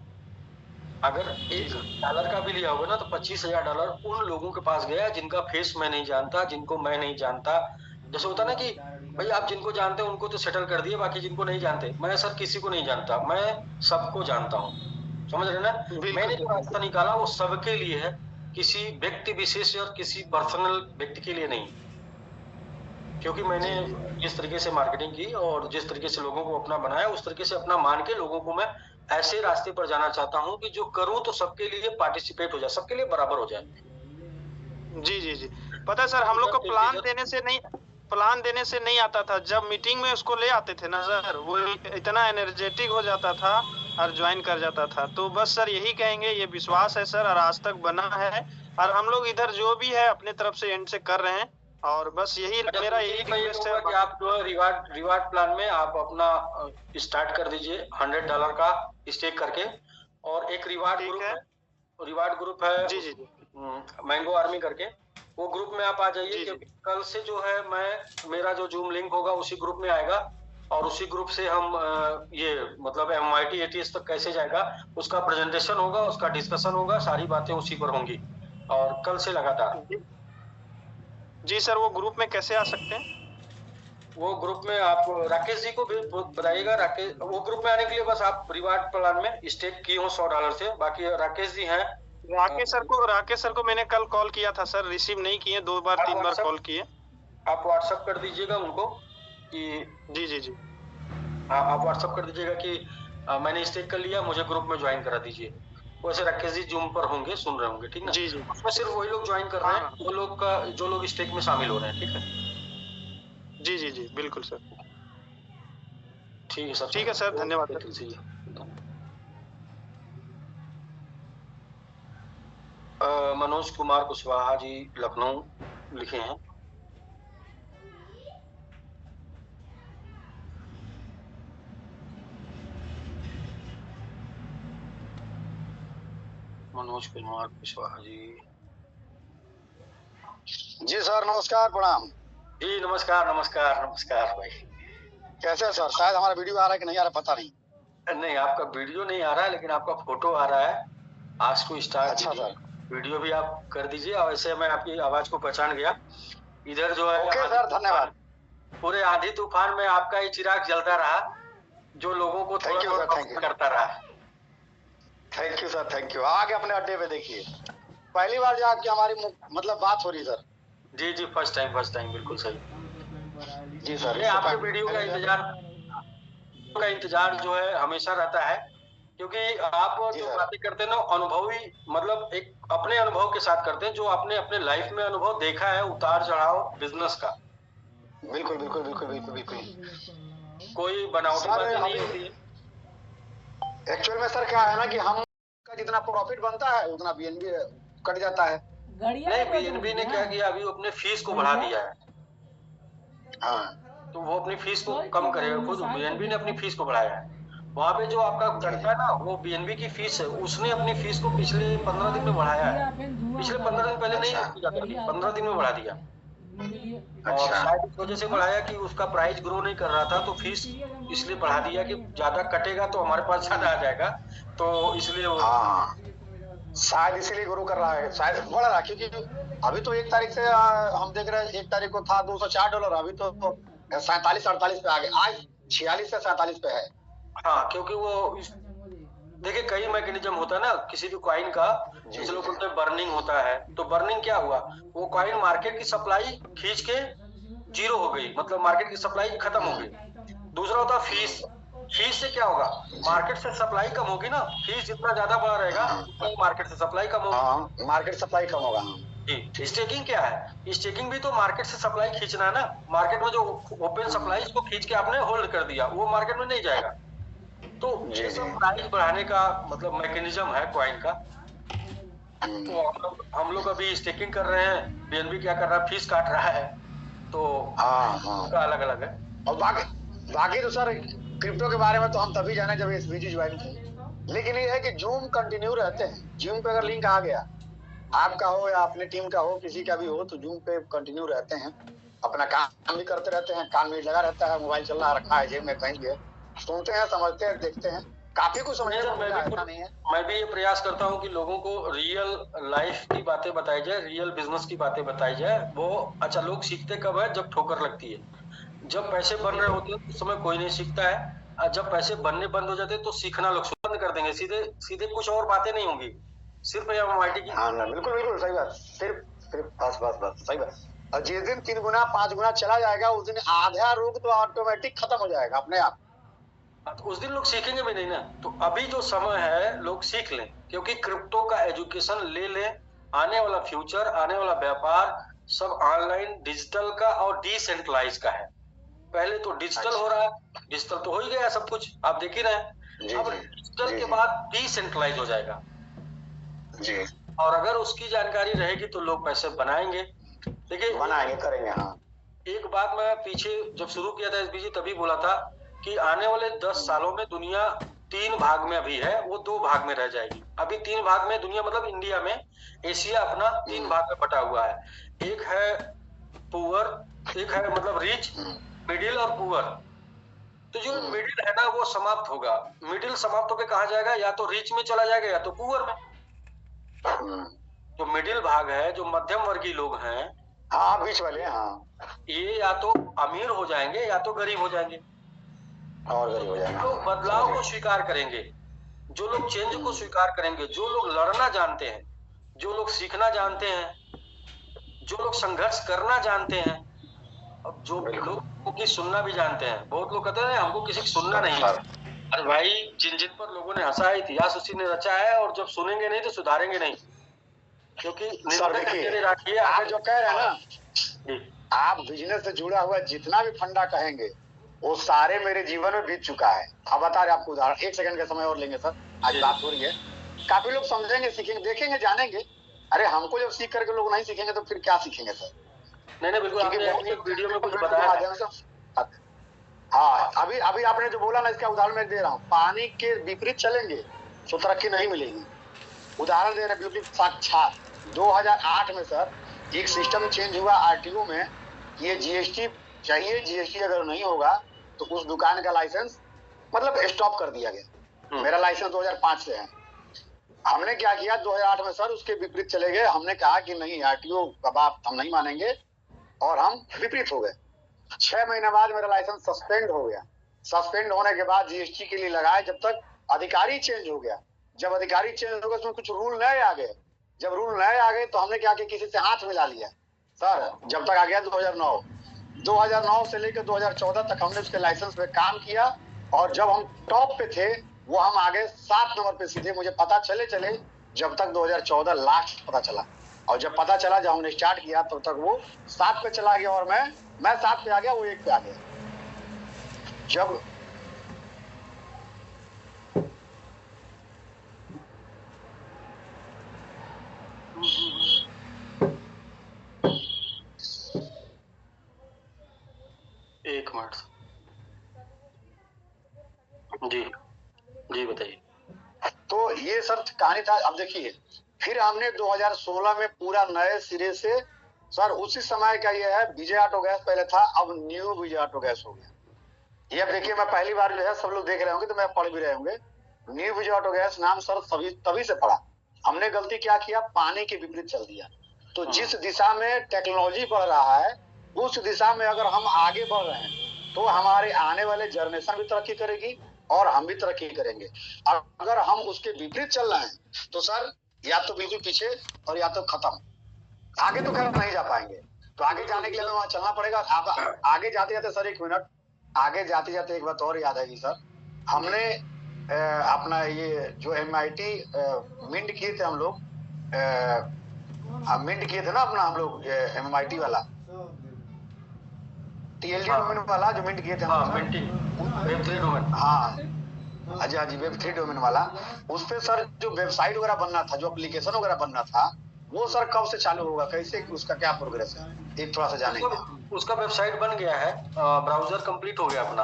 अगर $1 का भी लिया होगा ना तो $25,000 उन लोगों के पास गया जिनका फेस मैं नहीं जानता, जिनको मैं नहीं जानता। जैसे होता ना कि भाई आप जिनको जानते हैं उनको तो सेटल कर दिए, बाकी जिनको नहीं जानते। मैं सर किसी को नहीं जानता, मैं सबको जानता हूँ। समझ रहे ना? मैंने जो रास्ता निकाला वो सबके लिए है, किसी व्यक्ति विशेष और किसी पर्सनल व्यक्ति के लिए नहीं। क्योंकि मैंने जिस तरीके से मार्केटिंग की और जिस तरीके से लोगों को अपना बनाया, उस तरीके से अपना मान के लोगों को मैं ऐसे रास्ते पर जाना चाहता हूँ कि जो करूँ तो सबके लिए पार्टिसिपेट हो जाए, सबके लिए बराबर हो जाए। जी जी जी, पता है सर, हम लोग को प्लान देने से नहीं आता था। जब मीटिंग में उसको ले आते थे ना सर, वो इतना एनर्जेटिक हो जाता था और ज्वाइन कर जाता था। तो बस सर यही कहेंगे, ये विश्वास है सर और आज तक बना है, और हम लोग इधर जो भी है अपने तरफ से एंड से कर रहे हैं। और बस मेरा यही रिक्वेस्ट है कि आप जो है रिवार्ड प्लान में आप अपना स्टार्ट कर दीजिए $100 का स्टेक करके। और एक रिवार्ड ग्रुप है जी जी जी, मैंगो आर्मी करके, वो ग्रुप में आप आ जाइए। क्योंकि कल से जो है मेरा जो जूम लिंक होगा उसी ग्रुप में आएगा, और उसी ग्रुप से हम ये मतलब MIT ATH तक कैसे जाएगा उसका प्रेजेंटेशन होगा, उसका डिस्कशन होगा, सारी बातें उसी पर होंगी। और कल से लगातार जी सर, वो ग्रुप में कैसे आ सकते हैं? वो ग्रुप में आप राकेश जी को भी बताइएगा। राकेश, वो ग्रुप में आने के लिए बस आप रिवार्ड प्लान में स्टेक किए हो $100 से। बाकी राकेश जी हैं। राकेश सर को मैंने कल कॉल किया था सर, रिसीव नहीं किए, 2 बार 3 बार कॉल किए। आप व्हाट्सएप कर दीजिएगा उनको कि जी जी जी, आप व्हाट्सएप कर दीजिएगा कि मैंने स्टेक कर लिया, मुझे ग्रुप में ज्वाइन करा दीजिए। वैसे राकेश जी जूम पर होंगे, सुन रहे होंगे, ठीक ना? जी जी, उसमें सिर्फ वही लोग ज्वाइन कर रहे हैं जो लोग स्टेक में शामिल हो रहे हैं, ठीक है? जी जी जी, बिल्कुल सर। ठीक है सर, ठीक है सर, धन्यवाद सर। मनोज कुमार कुशवाहा जी लखनऊ लिखे हैं। मनोज कुमार कुशवाहा जी। जी सर, नमस्कार, प्रणाम। जी नमस्कार भाई। कैसे सर? शायद हमारा वीडियो आ रहा है कि नहीं आ रहा, पता नहीं। नहीं, आपका वीडियो नहीं आ रहा है, लेकिन आपका फोटो आ रहा है। आज को स्टार्ट। अच्छा सर, वीडियो भी आप कर दीजिए। और वैसे मैं आपकी आवाज को पहचान गया। इधर जो है ओके सर, धन्यवाद। पूरे आंधी तूफान में आपका ही चिराग जलता रहा, जो लोगों को Thank you, sir, thank you. करता रहा। Thank you sir, thank you. आगे अपने अड्डे पे देखिए, पहली बार जो आपकी हमारी मतलब बात हो रही सर। जी जी, फर्स्ट टाइम, बिल्कुल सही। जी सर, ये आपके वीडियो का इंतजार जो है हमेशा रहता है, क्योंकि आप जो बातें करते हैं ना अनुभवी, मतलब एक अपने अनुभव के साथ करते हैं, जो आपने अपने लाइफ में अनुभव देखा है, उतार चढ़ाव बिजनेस का। बिल्कुल बिल्कुल बिल्कुल बिल्कुल बिल्कुल, कोई बनावटी बातें नहीं होती है। एक्चुअल में सर क्या है ना कि हम का जितना प्रॉफिट बनता है उतना बीएनबी कट जाता है। नहीं, बीएनबी ने क्या किया, अभी अपने फीस को बढ़ा दिया है। हाँ, तो वो अपनी फीस को कम करेगा खुद। बीएनबी ने अपनी फीस को बढ़ाया है। वहाँ पे जो आपका करता है ना, वो बीएनबी की फीस है, उसने अपनी फीस को पिछले 15 दिन में बढ़ाया है। पिछले 15 दिन पहले नहीं किया था, 15 दिन में बढ़ा दिया। और शायद इस वजह से बढ़ाया कि उसका प्राइस ग्रो नहीं कर रहा था, तो फीस इसलिए बढ़ा दिया कि ज्यादा कटेगा तो हमारे पास ज्यादा आ जाएगा, तो इसलिए वो शायद इसीलिए ग्रो कर रहा है, शायद बढ़ रहा है। क्योंकि अभी तो 1 तारीख से हम देख रहे हैं, 1 तारीख को था $204, अभी तो 47-48 पे आ गए, आज 46 से 47 पे है। हाँ, क्योंकि वो देखिए कई मैकेनिज्म होता है ना किसी भी कॉइन का, जिस लोग बोलते हैं बर्निंग होता है। तो बर्निंग क्या हुआ, वो कॉइन मार्केट की सप्लाई खींच के जीरो हो गई, मतलब मार्केट की सप्लाई खत्म हो गई। दूसरा होता है फीस। फीस से क्या होगा, मार्केट से सप्लाई कम होगी ना, फीस जितना ज्यादा बढ़ा रहेगा उतना मार्केट से सप्लाई कम होगी। मार्केट सप्लाई कम होगा। स्टेकिंग क्या है, स्टेकिंग भी तो मार्केट से सप्लाई खींचना है ना। मार्केट में जो ओपन सप्लाई को खींच के आपने होल्ड कर दिया, वो मार्केट में नहीं जाएगा। तो ये सब प्राइस बढ़ाने का मतलब मैकेनिज्म है कॉइन का। तो हम लोग अभी स्टेकिंग कर रहे हैं, बीएनबी क्या कर रहा है, फीस काट रहा है, तो अलग अलग है। और बाकी तो सर क्रिप्टो के बारे में तो हम तभी जाने जब एसबीजी ज्वाइन किए। लेकिन ये है कि जूम कंटिन्यू रहते हैं। जूम पे अगर लिंक आ गया, आपका हो या अपने टीम का हो, किसी का भी हो, तो जूम पे कंटिन्यू रहते हैं, अपना काम भी करते रहते हैं। कान में लगा रहता है, मोबाइल चल रहा रखा है जेब में कहीं भी, सुनते हैं, समझते हैं, देखते हैं, काफी कुछ समझने को मिला है। ऐसा नहीं है, मैं भी ये प्रयास करता हूँ कि लोगों को रियल लाइफ की बातें बताई जाए, रियल बिजनेस की बातें बताई जाए। वो अच्छा, लोग सीखते कब है, जब ठोकर लगती है। जब पैसे बन रहे होते हैं उस समय कोई नहीं सीखता है, जब पैसे बनने बंद हो जाते हैं तो सीखना लोग बंद कर देंगे। सीधे सीधे कुछ और बातें नहीं होंगी, सिर्फ एमआईटी की। हाँ ना, बिल्कुल बिल्कुल सही बात, सिर्फ बस सही बात। और जिस दिन 3 गुना 5 गुना चला जाएगा, उस दिन आधा रोग तो ऑटोमेटिक खत्म हो जाएगा अपने आप। तो उस दिन लोग सीखेंगे भी नहीं ना। तो अभी जो समय है लोग सीख लें, क्योंकि क्रिप्टो का एजुकेशन ले लें। आने वाला फ्यूचर, आने वाला व्यापार सब ऑनलाइन डिजिटल का और डिसेंट्रलाइज का है। पहले तो डिजिटल हो रहा है, डिजिटल तो हो ही गया सब कुछ, आप देख ही रहे हैं। अब डिजिटल के बाद डिसेंट्रलाइज हो जाएगा जी। और अगर उसकी जानकारी रहेगी तो लोग पैसे बनाएंगे। देखिए, बनाएंगे, करेंगे। हाँ, एक बात मैं पीछे जब शुरू किया था एसबीजी, तभी बोला था कि आने वाले 10 सालों में दुनिया 3 भाग में अभी है, वो 2 भाग में रह जाएगी। अभी 3 भाग में दुनिया, मतलब इंडिया में, एशिया अपना 3 भाग में बटा हुआ है। एक है पुअर, एक है मतलब रिच, मिडिल और पुअर। तो जो मिडिल है ना वो समाप्त होगा। मिडिल समाप्त होकर कहाँ जाएगा, या तो रिच में चला जाएगा या तो पुअर में। जो मिडिल भाग है, जो मध्यम वर्गीय लोग हैं, हाँ बीच वाले, हाँ, ये या तो अमीर हो जाएंगे या तो गरीब हो जाएंगे। और गरीब हो जाएंगे। तो बदलाव को स्वीकार करेंगे, जो लोग चेंज को स्वीकार करेंगे, जो लोग लड़ना जानते हैं, जो लोग सीखना जानते हैं, जो लोग संघर्ष करना जानते हैं, अब जो लोगों की सुनना भी जानते हैं। बहुत लोग कहते हैं हमको किसी की सुनना नहीं है। अरे भाई, जिन जिन पर लोगों ने हंसा है, इतिहास उसी ने रचा है, और जब सुनेंगे नहीं तो सुधारेंगे नहीं। क्योंकि आप जो कह रहे हैं ना, आप बिजनेस से जुड़ा हुआ जितना भी फंडा कहेंगे वो सारे मेरे जीवन में बीत चुका है। अब बता रहे आपको उदाहरण, 1 सेकंड का समय और लेंगे सर, आज बात हो रही है। काफी लोग समझेंगे, सीखेंगे, देखेंगे, जानेंगे। अरे हमको जब सीख करके लोग नहीं सीखेंगे तो फिर क्या सीखेंगे सर? नहीं बिल्कुल, आपने वीडियो में कुछ बताया। हाँ, अभी आपने जो बोला ना, इसका उदाहरण मैं दे रहा हूँ। पानी के विपरीत चलेंगे तो तरक्की नहीं मिलेगी। उदाहरण दे रहे बिल्कुल साक्षात। 2008 में सर एक सिस्टम चेंज हुआ आरटीओ में, ये जीएसटी चाहिए, जीएसटी अगर नहीं होगा तो उस दुकान का लाइसेंस मतलब स्टॉप कर दिया गया। मेरा लाइसेंस 2005 से है। हमने क्या किया 2008 में सर, उसके विपरीत चले गए। हमने कहा कि नहीं, आरटीओ का बात हम नहीं मानेंगे, और हम विपरीत हो गए। 6 महीने बाद मेरा लाइसेंस सस्पेंड हो गया। सस्पेंड होने के बाद जीएसटी के लिए लगाए, जब तक अधिकारी चेंज हो गया। जब अधिकारी चेंज हो गया उसमें कुछ रूल नए आ गए। जब रूल नए आ गए तो हमने क्या किया, किसी से हाथ मिला लिया सर। जब तक आ गया 2009 से लेकर 2014 तक हमने उसके लाइसेंस पे काम किया। और जब हम टॉप पे थे वो हम आगे 7 नंबर पे सीधे, मुझे पता चले जब तक 2014 लास्ट पता चला। और जब पता चला, जब हमने स्टार्ट किया तब तक वो 7 पे चला गया और मैं 7 पे आ गया, वो 1 पे आ गया। जब एक मिनट जी बताइए। तो ये सर कहानी था। अब देखिए, फिर हमने 2016 में पूरा नए सिरे से सर, उसी समय का ये है, विजय ऑटो गैस पहले था, अब न्यू विजय ऑटो गैस हो गया। ये अब देखिए, मैं पहली बार जो है, सब लोग देख रहे होंगे तो मैं पढ़ भी रहे होंगे, न्यू विजय ऑटो गैस नाम सर तभी से पड़ा। हमने गलती क्या किया, पानी के विपरीत चल दिया। तो जिस दिशा में टेक्नोलॉजी बढ़ रहा है उस दिशा में अगर हम आगे बढ़ रहे हैं तो हमारे आने वाले जनरेशन भी तरक्की करेगी और हम भी तरक्की करेंगे। अगर हम उसके विपरीत चल रहे हैं तो सर या तो बिल्कुल पीछे और या तो खत्म, आगे तो खैर नहीं जा पाएंगे। तो आगे जाने के लिए हमें वहां चलना पड़ेगा। आप आगे जाते जाते सर, 1 मिनट आगे जाते जाते एक बात और याद आएगी सर। हमने अपना ये जो MIT मिंट किए थे हम लोग, मिंट किए थे ना अपना हम लोग MIT वाला, TLD डोमेन वाला जो मिंट किए थे हम, Web3 डोमेन। हाँ जी Web3 डोमेन वाला। उस पे सर जो वेबसाइट वगैरह बनना था, जो एप्लीकेशन वगैरह बनना था, वो सर कब से चालू होगा, कैसे, उसका क्या प्रोग्रेस है, एक थोड़ा सा जानेंगे। उसका वेबसाइट बन गया है, ब्राउजर कंप्लीट हो गया अपना।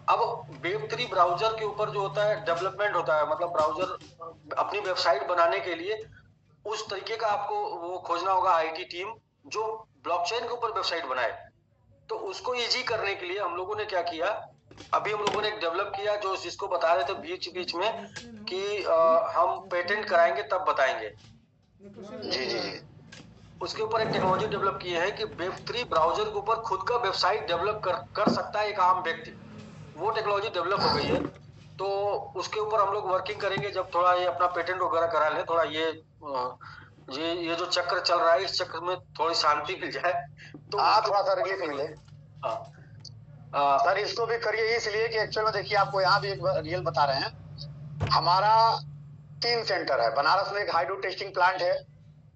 अब Web3 ब्राउजर के ऊपर जो होता है डेवलपमेंट होता है, मतलब ब्राउजर अपनी वेबसाइट बनाने के लिए उस तरीके का आपको वो खोजना होगा IT टीम जो ब्लॉकचेन के ऊपर वेबसाइट बनाए। तो उसको इजी करने के लिए हम लोगों ने क्या किया, अभी हम लोगों ने एक डेवलप किया जो जिसको बता रहे थे बीच में कि हम पेटेंट कराएंगे तब बताएंगे। जी उसके ऊपर एक टेक्नोलॉजी डेवलप की है कि Web3 ब्राउजर के ऊपर खुद का वेबसाइट डेवलप कर सकता है एक आम व्यक्ति। वो टेक्नोलॉजी डेवलप हो गई है, तो उसके ऊपर हम लोग वर्किंग करेंगे जब थोड़ा ये अपना पेटेंट वगैरह करा ले, थोड़ा ये जो चक्र चल रहा है इस चक्र में थोड़ी शांति मिल जाए तो थोड़ा सा रिलीफ मिले। सर इसको भी करिए इसलिए कि एक्चुअल में देखिए, आपको यहाँ भी एक रियल बता रहे हैं। हमारा 3 सेंटर है, बनारस में एक हाइड्रो टेस्टिंग प्लांट है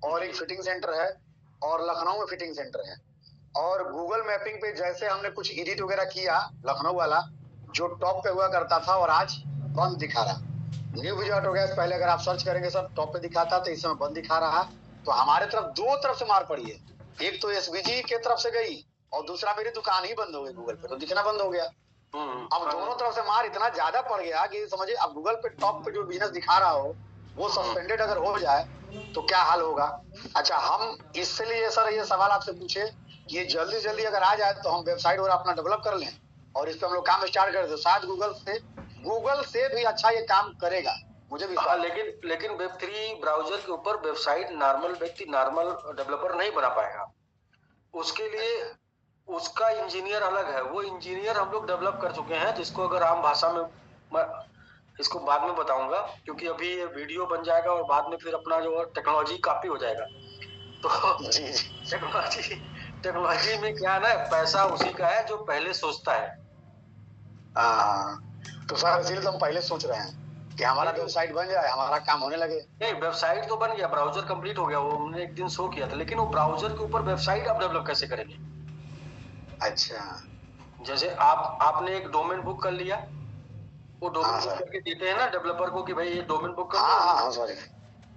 और एक फिटिंग सेंटर है और लखनऊ में फिटिंग सेंटर है। और गूगल मैपिंग पे जैसे हमने कुछ एडिट वगैरह किया, लखनऊ वाला जो टॉप पे हुआ करता था और आज बंद दिखा रहा। न्यू विजय ऑटो गैस पहले अगर आप सर्च करेंगे सर टॉप पे दिखाता, तो इस समय बंद दिखा रहा। तो हमारे तरफ 2 तरफ से मार पड़ी है, एक तो SBG के तरफ से गई और दूसरा मेरी दुकान ही बंद हो गई, गूगल पे तो दिखना बंद हो गया। अब दोनों तरफ से मार इतना ज्यादा पड़ गया कि समझिए, अब गूगल पे टॉप पे जो बिजनेस दिखा रहा हो वो सस्पेंडेड अगर हो जाए तो क्या हाल होगा। अच्छा, हम इसलिए सर ये सवाल आपसे पूछे कि ये जल्दी अगर आ जाए तो हम वेबसाइट वगैरह अपना डेवलप कर लें और इस पे हम लोग काम स्टार्ट कर दे, शायद गूगल से भी अच्छा ये काम करेगा, मुझे भी। लेकिन Web3 ब्राउजर के ऊपर वेबसाइट नॉर्मल व्यक्ति, नॉर्मल डेवलपर नहीं बना पाएगा। उसके लिए उसका इंजीनियर अलग है, वो इंजीनियर हम लोग डेवलप कर चुके हैं, जिसको अगर आम भाषा में मैं इसको बाद में बताऊंगा, क्योंकि अभी ये वीडियो बन जाएगा और बाद में फिर अपना जो टेक्नोलॉजी कॉपी हो जाएगा। तो टेक्नोलॉजी में क्या है ना, पैसा उसी का है जो पहले सोचता है। तो सर इसीलिए तो हम पहले सोच रहे हैं कि हमारा वेबसाइट बन जाए, हमारा काम होने लगे। नहीं, वेबसाइट तो बन गया, ब्राउजर कंप्लीट हो गया, वो हमने एक दिन शो किया था, लेकिन वो ब्राउजर के ऊपर वेबसाइट आप डेवलप कैसे करेंगे? अच्छा, जैसे आपने एक डोमेन बुक कर लिया, वो डोमेन बुक करके देते हैं ना डेवलपर को कि भाई ये डोमेन बुक कर,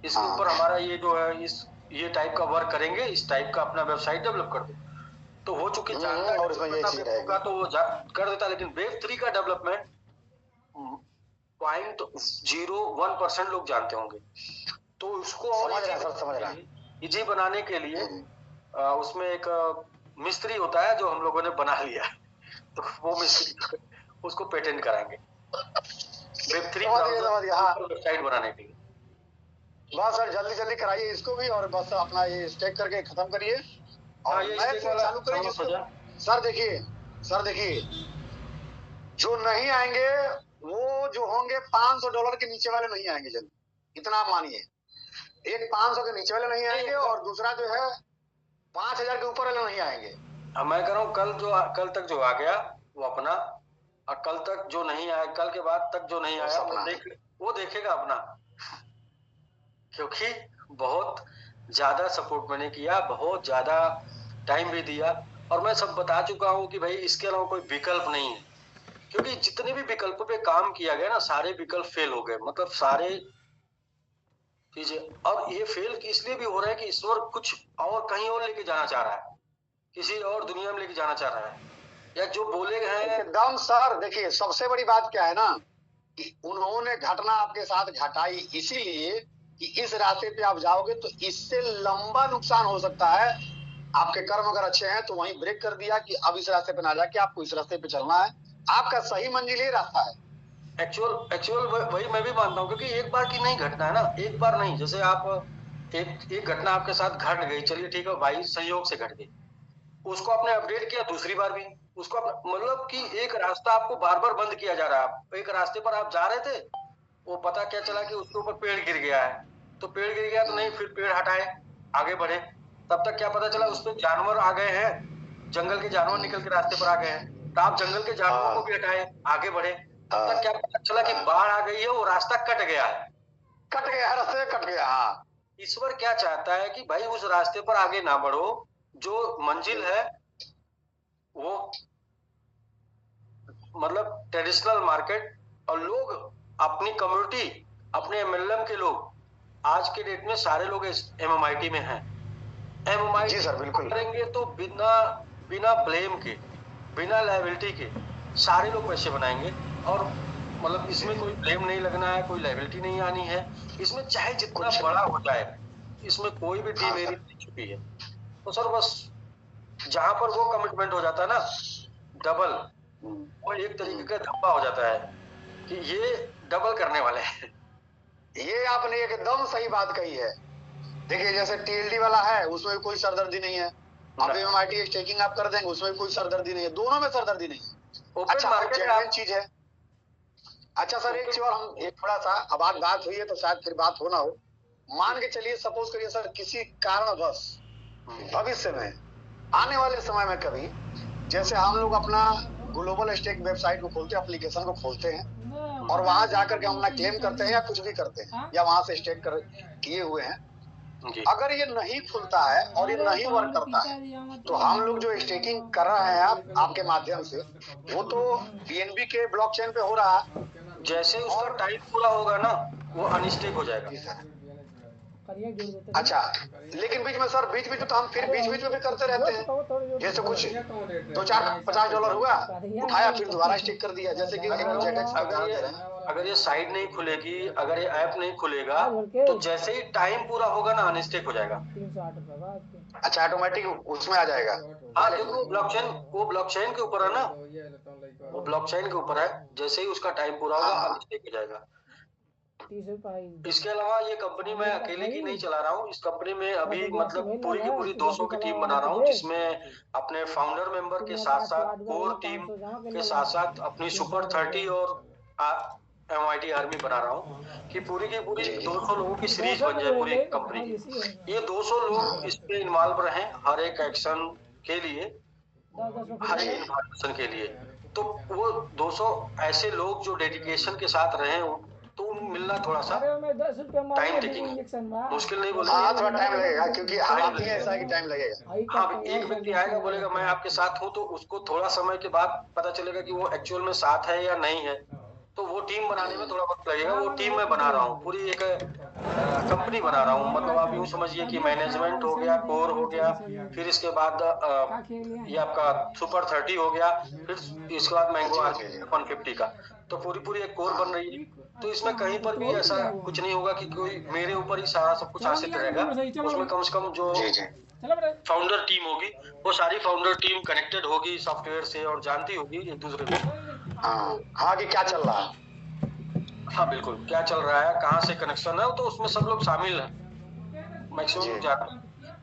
इसके ऊपर हमारा ये जो है ये टाइप का वर्क करेंगे, इस टाइप का अपना वेबसाइट डेवलप कर दो, तो हो चुकी जानकारी होगा तो वो कर देता। लेकिन Web3 का डेवलपमेंट 0.01% लोग जानते होंगे, तो उसको और इजी बनाने के लिए उसमें एक मिस्त्री होता है जो हम लोगों ने बना लिया, तो वो मिस्त्री उसको पेटेंट कराएंगे Web3 वेबसाइट बनाने के लिए। बस सर जल्दी कराइए इसको भी, और बस अपना ये स्टेक करके खत्म करिए और चालू करिए। सर देखिए, सर देखिए, जो नहीं आएंगे वो जो होंगे $500 के नीचे वाले नहीं आएंगे जल्दी, इतना आप मानिए। एक 500 के नीचे वाले नहीं आएंगे और दूसरा जो है 5000 के ऊपर वाले नहीं आएंगे। मैं कह रहा हूँ कल तक जो आ गया वो अपना, और कल तक जो नहीं आया, कल के बाद तक जो नहीं आया वो देखेगा अपना, क्योंकि बहुत ज्यादा सपोर्ट मैंने किया, बहुत ज्यादा टाइम भी दिया, और मैं सब बता चुका हूँ कि भाई इसके अलावा कोई विकल्प नहीं है, क्योंकि जितने भी विकल्पों पे काम किया गया ना, सारे विकल्प फेल हो गए, मतलब सारे चीजें। और ये फेल इसलिए भी हो रहा है कि ईश्वर कुछ और कहीं और लेके जाना चाह रहा है, किसी और दुनिया में लेके जाना चाह रहा है, या जो बोले गए हैं एकदम। सर देखिए, सबसे बड़ी बात क्या है ना कि उन्होंने घटना आपके साथ घटाई इसीलिए कि इस रास्ते पे आप जाओगे तो इससे लंबा नुकसान हो सकता है। आपके कर्म अगर अच्छे हैं तो वहीं ब्रेक कर दिया कि अब इस रास्ते पे ना जाके आपको इस रास्ते पे चलना है, आपका सही मंजिल ये रास्ता है। एक्चुअल वही मैं भी मानता हूँ, क्योंकि एक बार की नहीं घटना है ना, एक बार नहीं। जैसे आप एक घटना आपके साथ घट गई, चलिए ठीक है भाई, संयोग से घट गई, उसको आपने अपडेट किया दूसरी बार भी, उसको मतलब कि एक रास्ता आपको बार बार बंद किया जा रहा है। एक रास्ते पर आप जा रहे थे, वो पता क्या चला कि उसके ऊपर पेड़ गिर गया है, तो पेड़ गिर गया तो नहीं, फिर पेड़ हटाए, आगे बढ़े, तब तक क्या पता चला उस पर जानवर आ गए हैं, जंगल के जानवर निकल के रास्ते पर आ गए हैं, तो आप जंगल के जानवरों को भी हटाए, आगे बढ़े, तब तक क्या पता चला कि बाढ़ आ गई है, वो रास्ता कट गया है, रास्ते कट गया। ईश्वर क्या चाहता है कि भाई उस रास्ते पर आगे ना बढ़ो, जो मंजिल है वो मतलब ट्रेडिशनल मार्केट, और लोग अपनी कम्युनिटी, अपने एमएलएम के लोग आज के डेट में सारे लोग एमएमआईटी में हैं। एमएमआईटी सर बिल्कुल करेंगे तो बिना ब्लेम के, बिना लायबिलिटी के सारे लोग पैसे बनाएंगे, और मतलब इसमें कोई ब्लेम नहीं लगना है, कोई लायबिलिटी नहीं आनी है, इसमें चाहे जितना बड़ा हो जाए, इसमें कोई भी डीमेरिट नहीं छुपी है। तो सर बस जहां पर वो कमिटमेंट हो जाता है ना डबल, वो एक तरीके का धब्बा हो जाता है कि ये डबल करने वाले हैं। ये आपने एकदम सही बात कही है। देखिए जैसे टीएलडी वाला है उसमें कोई सरदर्दी नहीं है, अब एमआईटी स्टेकिंग आप कर देंगे उसमें कोई सरदर्दी नहीं है, दोनों में सरदर्दी नहीं है। अच्छा मार्केट चीज है। अच्छा सर एक चीज और, हम एक थोड़ा सा अब आज बात हुई है तो शायद फिर बात हो ना हो, मान के चलिए सपोज करिए सर किसी कारणवश भविष्य में आने वाले समय में कभी, जैसे हम लोग अपना ग्लोबल स्टेक वेबसाइट को खोलते हैं, एप्लीकेशन को खोलते हैं और वहां जाकर के हम अपना क्लेम करते हैं या कुछ भी करते हैं या वहां से स्टेक किए हुए हैं, अगर ये नहीं खुलता है और ये नहीं वर्क करता है तो हम लोग जो स्टेकिंग कर रहे हैं आपके माध्यम से, वो तो बीएनबी के ब्लॉकचेन पे हो रहा है, जैसे उसका टाइम पूरा होगा ना वो अनस्टेक हो जाएगा। अच्छा लेकिन बीच में सर बीच में तो हम फिर बीच में भी करते रहते हैं, जैसे कुछ $2-4-50 हुआ उठाया फिर दोबारा स्टिक कर दिया, जैसे कि अगर ये साइट नहीं खुलेगी, अगर ये ऐप नहीं खुलेगा तो जैसे ही टाइम पूरा होगा ना अनस्टेक हो जाएगा। अच्छा ऑटोमेटिक उसमें आ जाएगा। हाँ क्योंकि वो ब्लॉकचेन के ऊपर है ना, वो ब्लॉकचेन के ऊपर है, जैसे ही उसका टाइम पूरा होगा अनस्टेक हो जाएगा। इसके अलावा ये कंपनी मैं अकेले की नहीं चला रहा हूँ, इस कंपनी में अभी मतलब पूरी की पूरी 200 की टीम बना रहा हूँ, जिसमें अपने फाउंडर मेंबर के साथ साथ कोर टीम के साथ साथ अपनी सुपर 30 और एमआईटी आर्मी बना रहा हूँ कि पूरी की पूरी 200 लोगों की सीरीज बन जाए पूरी कंपनी की। ये 200 लोग इसमें इन्वॉल्व रहे हर एक एक्शन के लिए, हर एक इन्फॉर्मेशन के लिए, तो वो 200 ऐसे लोग जो डेडिकेशन के साथ रहे हो तो मिलना थोड़ा सा टाइम टेकिंग, मुश्किल नहीं बोलेंगे। हाँ थोड़ा टाइम लगेगा क्योंकि आप ही ऐसा कि टाइम लगेगा। हाँ एक व्यक्ति आएगा बोलेगा मैं आपके साथ हूँ, तो उसको थोड़ा समय के बाद पता चलेगा कि वो एक्चुअल में साथ है या नहीं है, तो वो टीम बनाने में थोड़ा वक्त लगेगा। वो टीम मैं बना रहा हूँ, पूरी एक कंपनी बना रहा हूँ, मतलब आप यूँ समझिए कि मैनेजमेंट हो गया, कोर हो गया, फिर इसके बाद ये आपका सुपर 30 हो गया, फिर इसके बाद मैंगो 150 का, तो पूरी एक कोर बन रही है। तो इसमें कहीं पर भी ऐसा कुछ नहीं होगा कि कोई मेरे ऊपर ही सारा सब कुछ आश्रित रहेगा, उसमें कम से कम जो फाउंडर टीम होगी वो सारी फाउंडर टीम कनेक्टेड होगी सॉफ्टवेयर से और जानती होगी एक दूसरे को। हाँ कि क्या चल रहा है, हाँ बिल्कुल क्या चल रहा है, कहाँ से कनेक्शन है, तो उसमें सब लोग शामिल हैं मैक्सिमम।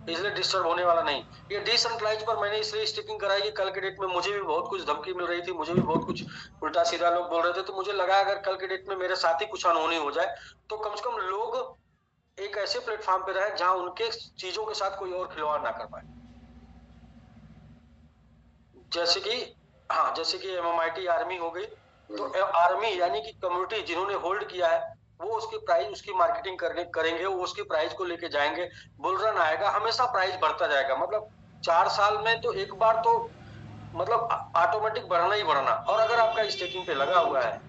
इसलिए डिस्टर्ब होने वाला नहीं। ये डिसेंट्रलाइज पर मैंने इसलिए स्टेकिंग कराई कि कल के डेट में मुझे भी बहुत कुछ धमकी मिल रही थी, मुझे भी बहुत कुछ उल्टा सीधा लोग बोल रहे थे, तो मुझे लगा अगर कल के डेट में मेरे साथ ही कुछ अनहोनी हो जाए तो कम से कम लोग एक ऐसे प्लेटफॉर्म पे रहे जहां उनके चीजों के साथ कोई और खिलवाड़ ना कर पाए। जैसे कि एमएमआईटी आर्मी हो गई, तो आर्मी यानी कि कम्युनिटी जिन्होंने होल्ड किया है वो उसकी प्राइस, उसकी मार्केटिंग करेंगे, वो उसकी प्राइस को लेके जाएंगे, बुल रन आएगा, हमेशा प्राइस बढ़ता जाएगा। मतलब 4 साल में तो एक बार तो मतलब ऑटोमेटिक बढ़ना ही बढ़ना। और अगर आपका स्टेकिंग पे लगा हुआ है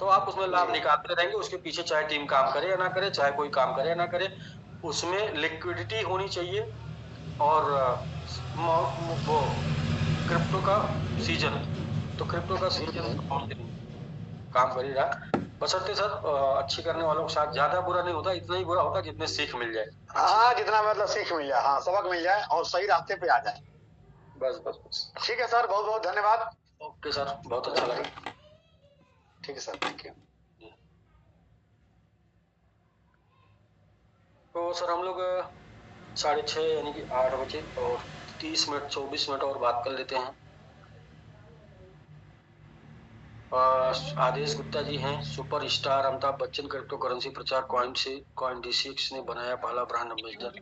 तो आप उसमें लाभ निकालते रहेंगे, उसके पीछे चाहे टीम काम करे या ना करे, चाहे कोई काम करे या ना करे, उसमें लिक्विडिटी होनी चाहिए। और वो क्रिप्टो का सीजन, तो क्रिप्टो का सीजन काम कर ही रहा। बशर्ते सर अच्छी करने वालों के साथ ज्यादा बुरा नहीं होता, इतना ही बुरा होता जितने सीख मिल जाए। हाँ, जितना मतलब सीख मिल जाए, हाँ सबक मिल जाए और सही रास्ते पे आ जाए। बस बस बस। ठीक है सर, बहुत बहुत धन्यवाद। ओके सर, बहुत अच्छा लगा। ठीक है सर, थैंक यू। तो सर हम लोग 6:30 यानी कि 8 बजे और 30 मिनट 24 मिनट और बात कर लेते हैं। आदेश गुप्ता जी हैं, super star Amitabh Bachchan crypto currency प्रचार कॉइन D6 ने बनाया पहला ब्रांड एम्बेसडर।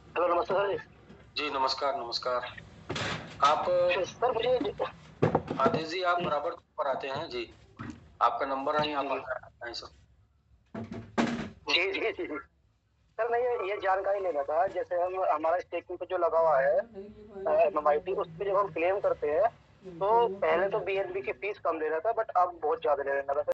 हेलो, नमस्ते सर जी नमस्कार नमस्कार। आप सर मुझे आदेश जी आप बराबर पर आते हैं जी, आपका नंबर है आप आए सर। जी जी जी सर, मैं ये जानकारी लेना था, जैसे हम हमारा स्टेकिंग पे जो लगा हुआ है एमएमआईटी, उस पे जब हम क्लेम करते हैं तो पहले तो BNB की फीस कम ले रहा था, बट अब बहुत ज्यादा ले रहा था।